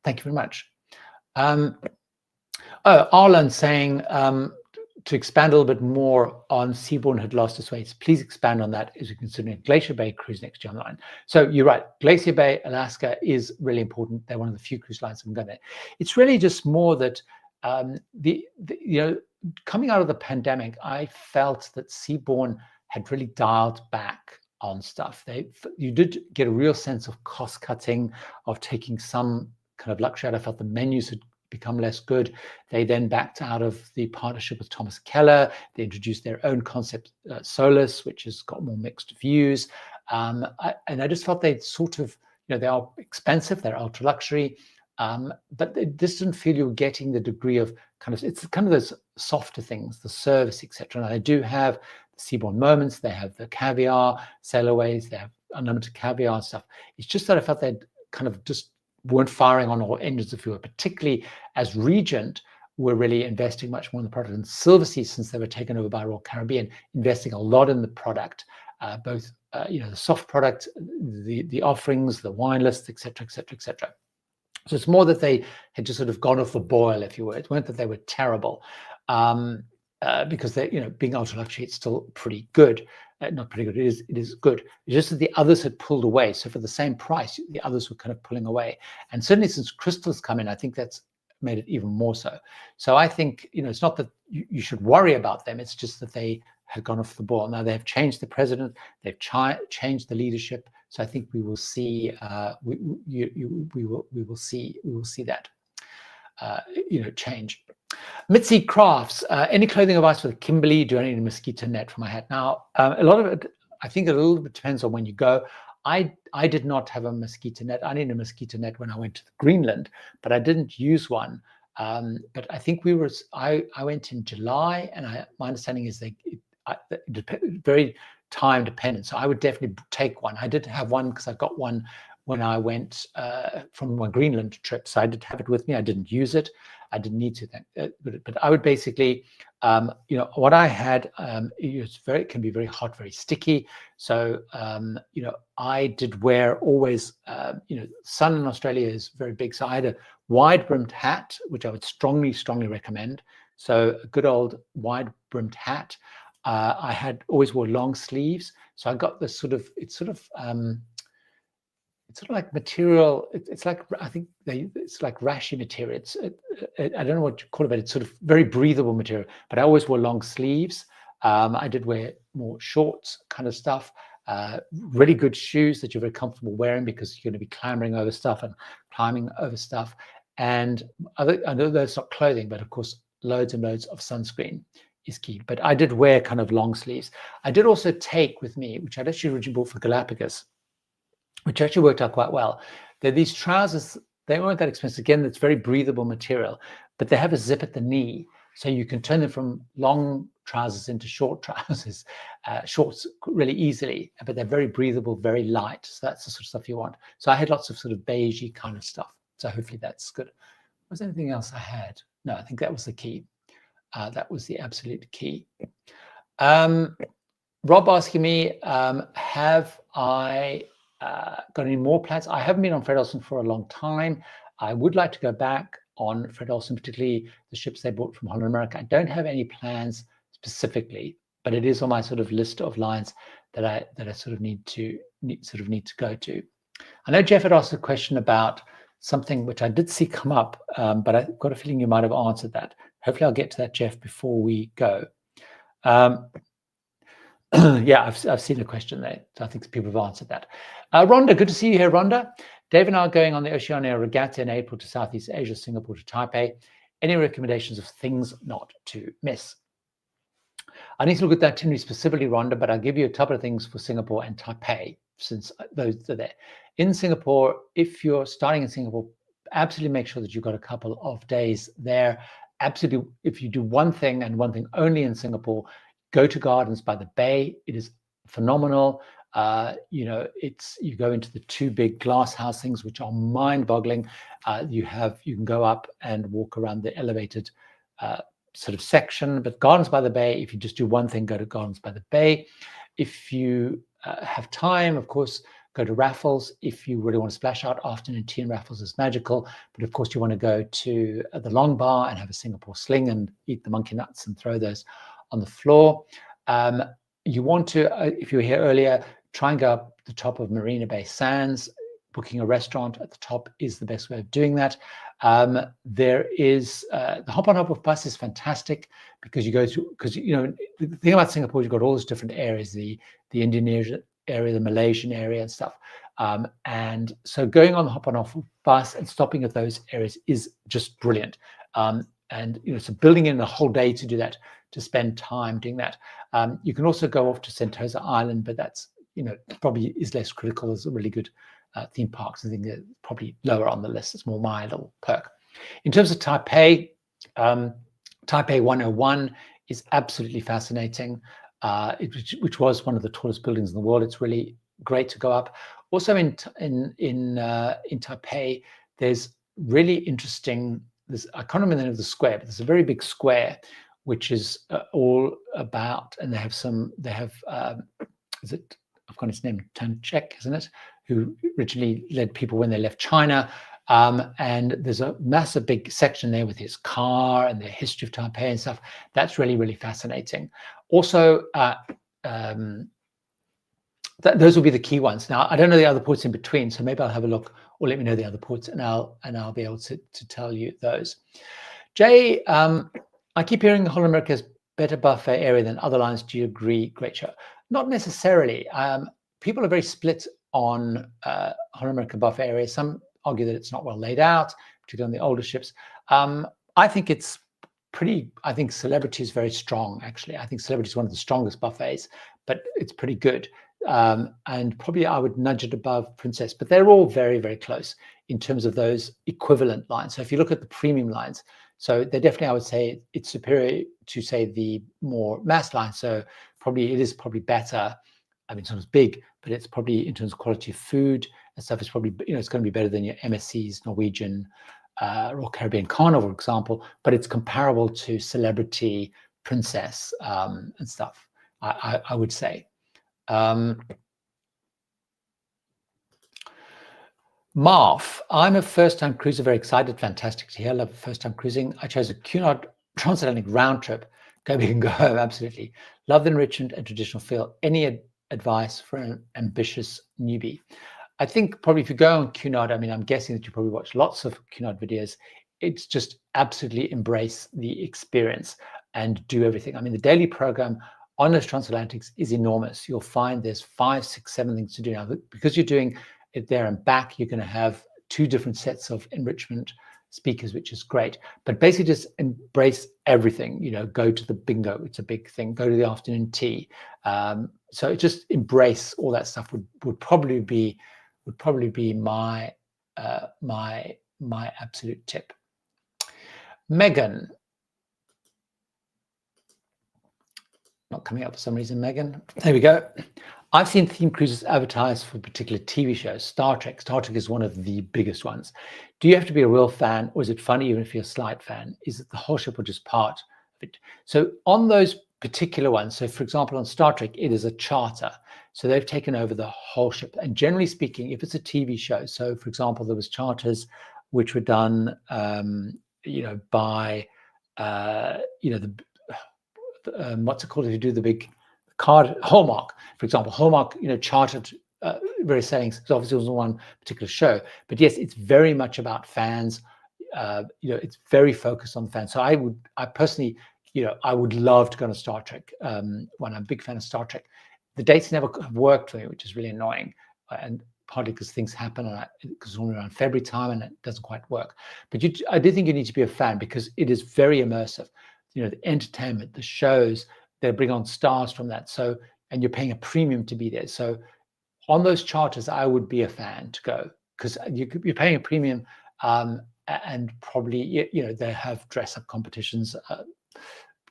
Thank you very much. Arlen saying to expand a little bit more on Seabourn had lost its weight. Please expand on that as you're considering Glacier Bay cruise next year on the line. So you're right. Glacier Bay, Alaska is really important. They're one of the few cruise lines I'm going there. It's really just more that coming out of the pandemic, I felt that Seabourn had really dialed back on stuff. You did get a real sense of cost cutting, of taking some kind of luxury out. I felt the menus had become less good. They then backed out of the partnership with Thomas Keller. They introduced their own concept, Solus, which has got more mixed views. And I just felt they'd sort of, they are expensive, they're ultra luxury, but they just didn't feel you were getting the degree of it's kind of those softer things, the service, etc. And I do have the Seabourn moments, they have the caviar, sailorways, they have unlimited caviar and stuff. It's just that I felt they'd kind of just weren't firing on all engines of fuel, particularly as Regent were really investing much more in the product, and Silversea, since they were taken over by Royal Caribbean, investing a lot in the product, both the soft product, the offerings, the wine lists, etc., etc., etc. So it's more that they had just sort of gone off the boil, if you will. It weren't that they were terrible, because they, being ultra luxury, it's still pretty good. Not pretty good. It is good. It's just that the others had pulled away. So for the same price, the others were kind of pulling away. And certainly since Crystal's come in, I think that's made it even more so. So I think it's not that you should worry about them. It's just that they had gone off the boil. Now they've changed the president. They've changed the leadership. So I think we will see. We will see that change. Mitzi Crafts, any clothing advice for the Kimberley? Do I need a mosquito net for my hat? Now, a lot of it, I think a little bit depends on when you go. I did not have a mosquito net. I needed a mosquito net when I went to Greenland, but I didn't use one. But I think I went in July, and my understanding is very time dependent. So I would definitely take one. I did have one because I got one when I went from my Greenland trip. So I did have it with me. I didn't use it. I didn't need to, but I would basically, what I had, it can be very hot, very sticky. So, I did wear always, sun in Australia is very big. So I had a wide brimmed hat, which I would strongly, strongly recommend. So a good old wide brimmed hat. I always wore long sleeves. So I got this it's sort of like material. It's like, I think it's like rashy material. I don't know what you call it, but it's sort of very breathable material. But I always wore long sleeves. I did wear more shorts kind of stuff. Really good shoes that you're very comfortable wearing because you're going to be clambering over stuff and climbing over stuff. And I know that's not clothing, but of course, loads and loads of sunscreen is key. But I did wear kind of long sleeves. I did also take with me, which I'd actually originally bought for Galapagos, which actually worked out quite well. They're these trousers, they weren't that expensive. Again, it's very breathable material, but they have a zip at the knee. So you can turn them from long trousers into short trousers, shorts really easily, but they're very breathable, very light. So that's the sort of stuff you want. So I had lots of sort of beigey kind of stuff. So hopefully that's good. Was there anything else I had? No, I think that was the key. That was the absolute key. Rob asking me, have I got any more plans? I haven't been on Fred Olsen for a long time. I would like to go back on Fred Olsen, particularly the ships they bought from Holland America. I don't have any plans specifically, but it is on my sort of list of lines that I sort of need to go to. I know Jeff had asked a question about something which I did see come up, but I've got a feeling you might have answered that. Hopefully I'll get to that, Jeff, before we go. Yeah, I've seen a question there. So I think people have answered that. Rhonda, good to see you here, Rhonda. Dave and I are going on the Oceania Regatta in April to Southeast Asia, Singapore to Taipei. Any recommendations of things not to miss? I need to look at that itinerary specifically, Rhonda, but I'll give you a couple of things for Singapore and Taipei, since those are there. In Singapore, if you're starting in Singapore, absolutely make sure that you've got a couple of days there. Absolutely, if you do one thing and one thing only in Singapore, go to Gardens by the Bay. It is phenomenal. You know, you go into the two big glass house things, which are mind-boggling. You can go up and walk around the elevated sort of section, but Gardens by the Bay, if you just do one thing, go to Gardens by the Bay. If you have time, of course, go to Raffles. If you really want to splash out, afternoon tea in Raffles is magical. But of course, you want to go to the Long Bar and have a Singapore sling and eat the monkey nuts and throw those on the floor. You want to, if you were here earlier, try and go up the top of Marina Bay Sands. Booking a restaurant at the top is the best way of doing that. There is the hop on hop off bus is fantastic because you go through, because you know the thing about Singapore, you've got all those different areas, the Indonesian area, the Malaysian area and stuff. And so going on the hop on off bus and stopping at those areas is just brilliant. And you know, so building in a whole day to do that, to spend time doing that. You can also go off to Sentosa Island, but that's, you know, probably is less critical as a really good theme parks. I think they're probably lower on the list. It's more my little perk. In terms of Taipei, Taipei 101 is absolutely fascinating, which was one of the tallest buildings in the world. It's really great to go up. Also in Taipei, there's really interesting. I can't remember the name of the square, but there's a very big square which is all about, and they have is it, I've got his name, Tan Chek, isn't it? Who originally led people when they left China. And there's a massive big section there with his car and the history of Taipei and stuff. That's really, really fascinating. Also, those will be the key ones. Now, I don't know the other ports in between, so maybe I'll have a look, or let me know the other ports, and I'll be able to tell you those. Jay, I keep hearing Holland America has better buffet area than other lines. Do you agree? Great show. Not necessarily. People are very split on Holland America buffet area. Some argue that it's not well laid out, particularly on the older ships. I think it's pretty. I think Celebrity is very strong, actually. I think Celebrity is one of the strongest buffets, but it's pretty good. And probably I would nudge it above Princess, but they're all very, very close in terms of those equivalent lines. So if you look at the premium lines, so they definitely, I would say it's superior to, say, the more mass lines. So probably it is probably better. I mean, it's not as big, but it's probably in terms of quality of food and stuff, it's probably, you know, it's going to be better than your MSCs, Norwegian, Royal Caribbean Carnival, for example, but it's comparable to Celebrity, Princess, and stuff, I would say. Marv, I'm a first-time cruiser, very excited, fantastic to hear. I love first-time cruising. I chose a Cunard transatlantic round trip. Go big and go home, absolutely. Love the enrichment and traditional feel. Any advice for an ambitious newbie? I think probably if you go on Cunard, I mean, I'm guessing that you probably watch lots of Cunard videos. It's just absolutely embrace the experience and do everything. I mean, the daily program on those transatlantics is enormous. You'll find there's 5, 6, 7 things to do now. Because you're doing it there and back, you're going to have 2 different sets of enrichment speakers, which is great. But basically just embrace everything. Go to the bingo, it's a big thing. Go to the afternoon tea. So just embrace all that stuff would probably be my my absolute tip. Megan, not coming up for some reason. Megan, there we go. I've seen theme cruises advertised for particular TV shows. Star Trek is one of the biggest ones. Do you have to be a real fan, or is it fun even if you're a slight fan? Is it the whole ship or just part of it? So on those particular ones, so for example on Star Trek, it is a charter, so they've taken over the whole ship. And generally speaking, if it's a TV show, so for example there was charters which were done by what's it called if you do the big card, Hallmark, for example. Hallmark chartered various settings, so obviously it was one particular show, but yes, it's very much about fans. It's very focused on the fans. So I personally I would love to go on a Star Trek when I'm a big fan of Star Trek. The dates never have worked for me, which is really annoying, and partly because things happen, because it's only around February time and it doesn't quite work. But I do think you need to be a fan because it is very immersive. The entertainment, the shows, they bring on stars from that. So, and you're paying a premium to be there. So on those charters, I would be a fan to go because you're paying a premium, and probably, they have dress up competitions,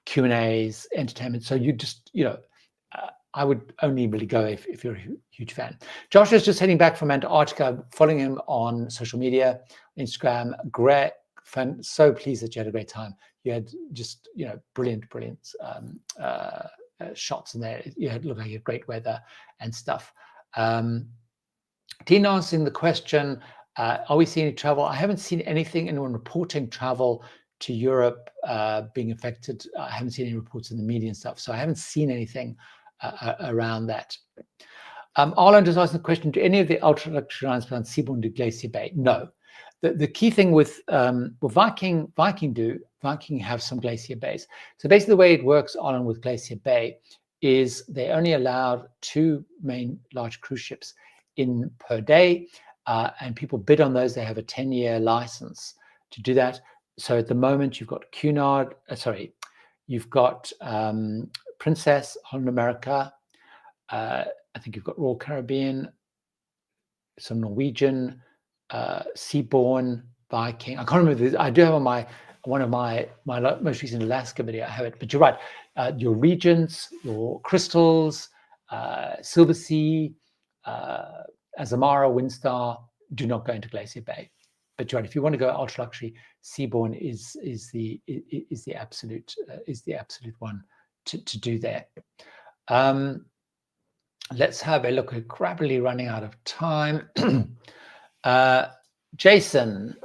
Q&As, entertainment. So you just, I would only really go if you're a huge fan. Josh is just heading back from Antarctica, following him on social media, Instagram. Great, fun. So pleased that you had a great time. You had just, brilliant shots in there. You had looked like you had great weather and stuff. Dean answering the question, are we seeing any travel? I haven't seen anyone reporting travel to Europe being affected. I haven't seen any reports in the media and stuff. So I haven't seen anything around that. Arlen just asked the question, do any of the ultra-luxury lines plan Seabourn to Glacier Bay? No. The key thing with Viking have some Glacier Bays. So basically the way it works on with Glacier Bay is they only allowed 2 main large cruise ships in per day, and people bid on those. They have a 10-year license to do that. So at the moment you've got Cunard, you've got Princess, Holland America, I think you've got Royal Caribbean, some Norwegian, Seabourn, Viking. I can't remember this. I do have on one of my most recent Alaska video. I have it, but you're right. Your Regents, your Crystals, Silver Sea, Azamara, Windstar do not go into Glacier Bay. But you're right. If you want to go ultra luxury, Seabourn is the absolute one to do there. Let's have a look. We're rapidly running out of time. Jason,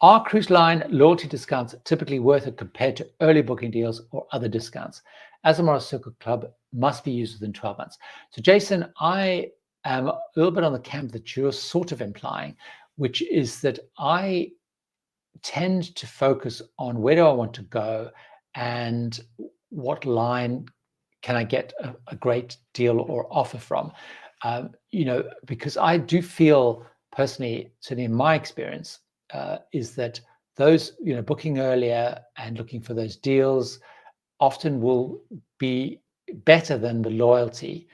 are cruise line loyalty discounts typically worth it compared to early booking deals or other discounts? As a Moral Circle Club must be used within 12 months. So Jason, I am a little bit on the camp that you're sort of implying, which is that I tend to focus on where do I want to go and what line can I get a great deal or offer from, because I do feel personally, certainly in my experience, is that those, booking earlier and looking for those deals often will be better than the loyalty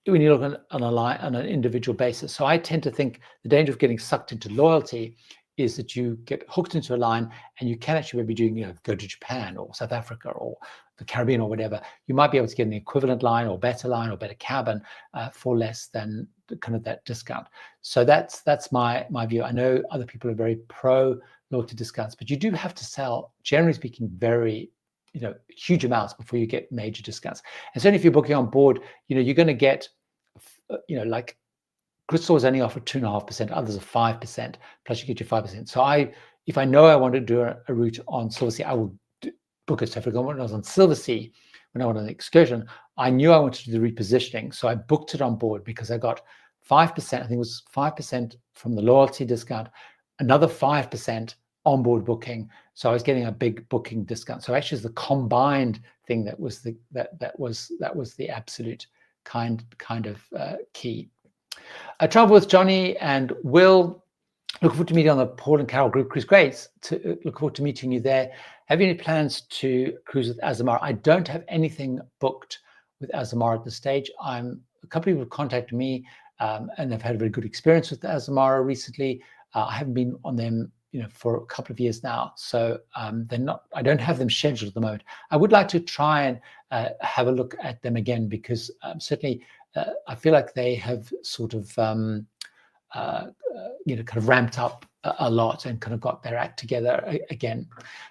when you look on an individual basis. So I tend to think the danger of getting sucked into loyalty is that you get hooked into a line and you can actually maybe go to Japan or South Africa or the Caribbean or whatever. You might be able to get an equivalent line or better cabin for less than kind of that discount. So that's my view. I know other people are very pro loyalty discounts, but you do have to sell, generally speaking, very huge amounts before you get major discounts. And certainly if you're booking on board, you're going to get, like Crystal is only offered 2.5%, others are 5%, plus you get your 5%. So if I know I want to do a route on Silver Sea, I will book it. So for example, when I was on Silver Sea, when I went on the excursion, I knew I wanted to do the repositioning. So I booked it on board because I got 5%, I think it was 5% from the loyalty discount, another 5% onboard booking, so I was getting a big booking discount. So actually, it's the combined thing that was the absolute kind of key. I travel with Johnny and Will. Look forward to meeting on the Paul and Carol group cruise. Great. Look forward to meeting you there. Have you any plans to cruise with Azamara? I don't have anything booked with Azamara at this stage. A couple of people have contacted me and they've had a very good experience with Azamara recently. I haven't been on them, for a couple of years now, so they're not. I don't have them scheduled at the moment. I would like to try and have a look at them again, because certainly I feel like they have sort of kind of ramped up a lot and kind of got their act together again.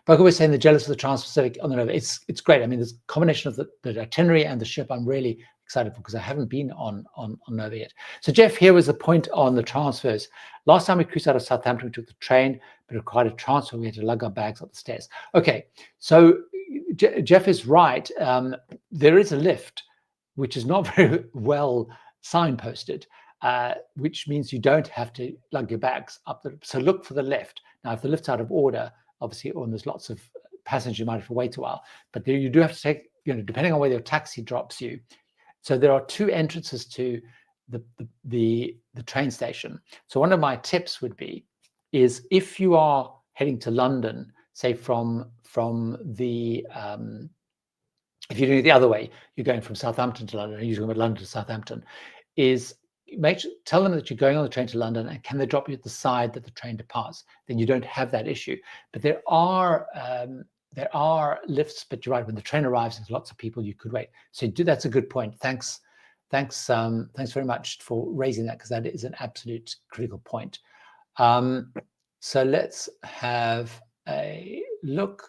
But I was saying, the jealous of the Trans-Pacific on the Nova. It's great. I mean, there's a combination of the itinerary and the ship I'm really excited for, because I haven't been on Nova yet. So Jeff, here was the point on the transfers. Last time we cruised out of Southampton, we took the train, but it required a transfer. We had to lug our bags up the stairs. Okay, so Jeff is right. There is a lift, which is not very well signposted, which means you don't have to lug your bags up. So look for the lift. Now, if the lift's out of order, obviously, or there's lots of passengers, you might have to wait a while. But there you do have to take, depending on where your taxi drops you. So there are two entrances to the train station. So one of my tips would be, is if you are heading to London, say from the if you're doing it the other way, you're going from Southampton to London, and you're going from London to Southampton, is tell them that you're going on the train to London, and can they drop you at the side that the train departs? Then you don't have that issue. But there are lifts, but you're right, when the train arrives, there's lots of people, you could wait. So that's a good point. Thanks very much for raising that, because that is an absolute critical point. So let's have a look.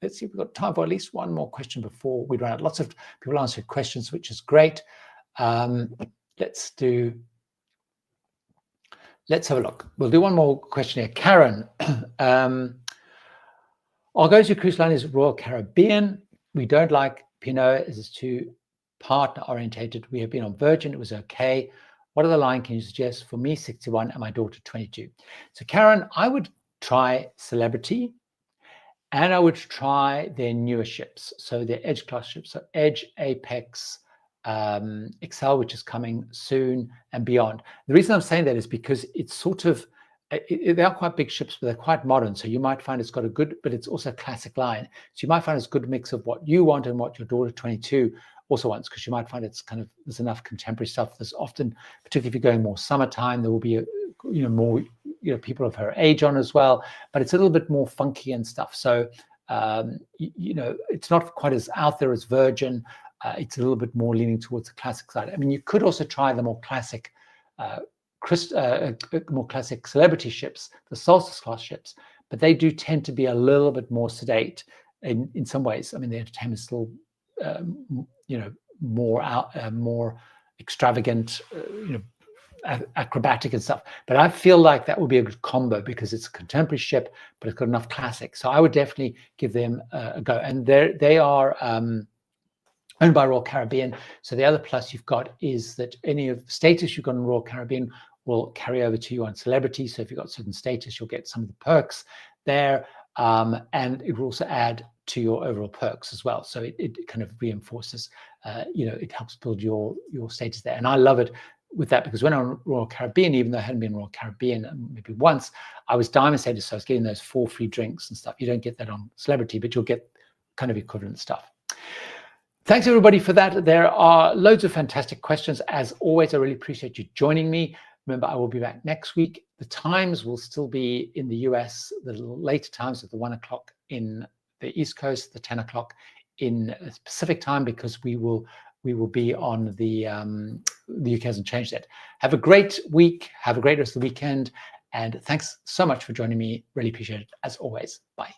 Let's see if we've got time for at least one more question before we run out. Lots of people answered questions, which is great. Let's have a look. We'll do one more question here. Karen, our go-to cruise line is Royal Caribbean. We don't like Pinot as it's too partner orientated. We have been on Virgin. It was okay. What other line can you suggest for me, 61, and my daughter, 22? So Karen, I would try Celebrity, and I would try their newer ships. So their Edge class ships, so Edge, Apex, Excel, which is coming soon, and beyond. The reason I'm saying that is because it's sort of, they are quite big ships, but they're quite modern. So you might find it's got a good, but it's also a classic line. So you might find it's a good mix of what you want and what your daughter 22 also wants, because you might find it's kind of, there's enough contemporary stuff. There's often, particularly if you're going more summertime, there will be more people of her age on as well, but it's a little bit more funky and stuff. So it's not quite as out there as Virgin. It's a little bit more leaning towards the classic side. I mean, you could also try the more classic Celebrity ships, the Solstice class ships, but they do tend to be a little bit more sedate in some ways. I mean, the entertainment is still more extravagant, acrobatic and stuff. But I feel like that would be a good combo, because it's a contemporary ship, but it's got enough classic. So I would definitely give them a go. And they are owned by Royal Caribbean. So the other plus you've got is that any of the status you've got in Royal Caribbean will carry over to you on Celebrity. So if you've got certain status, you'll get some of the perks there. And it will also add to your overall perks as well. So it kind of reinforces, it helps build your status there. And I love it with that, because when I'm on Royal Caribbean, even though I hadn't been Royal Caribbean maybe once, I was Diamond status, so I was getting those 4 free drinks and stuff. You don't get that on Celebrity, but you'll get kind of equivalent stuff. Thanks everybody for that. There are loads of fantastic questions. As always, I really appreciate you joining me. Remember, I will be back next week. The times will still be in the US, the later times at the 1 o'clock in the East Coast, the 10 o'clock in Pacific time, because we will be on the UK hasn't changed yet. Have a great week. Have a great rest of the weekend. And thanks so much for joining me. Really appreciate it, as always. Bye.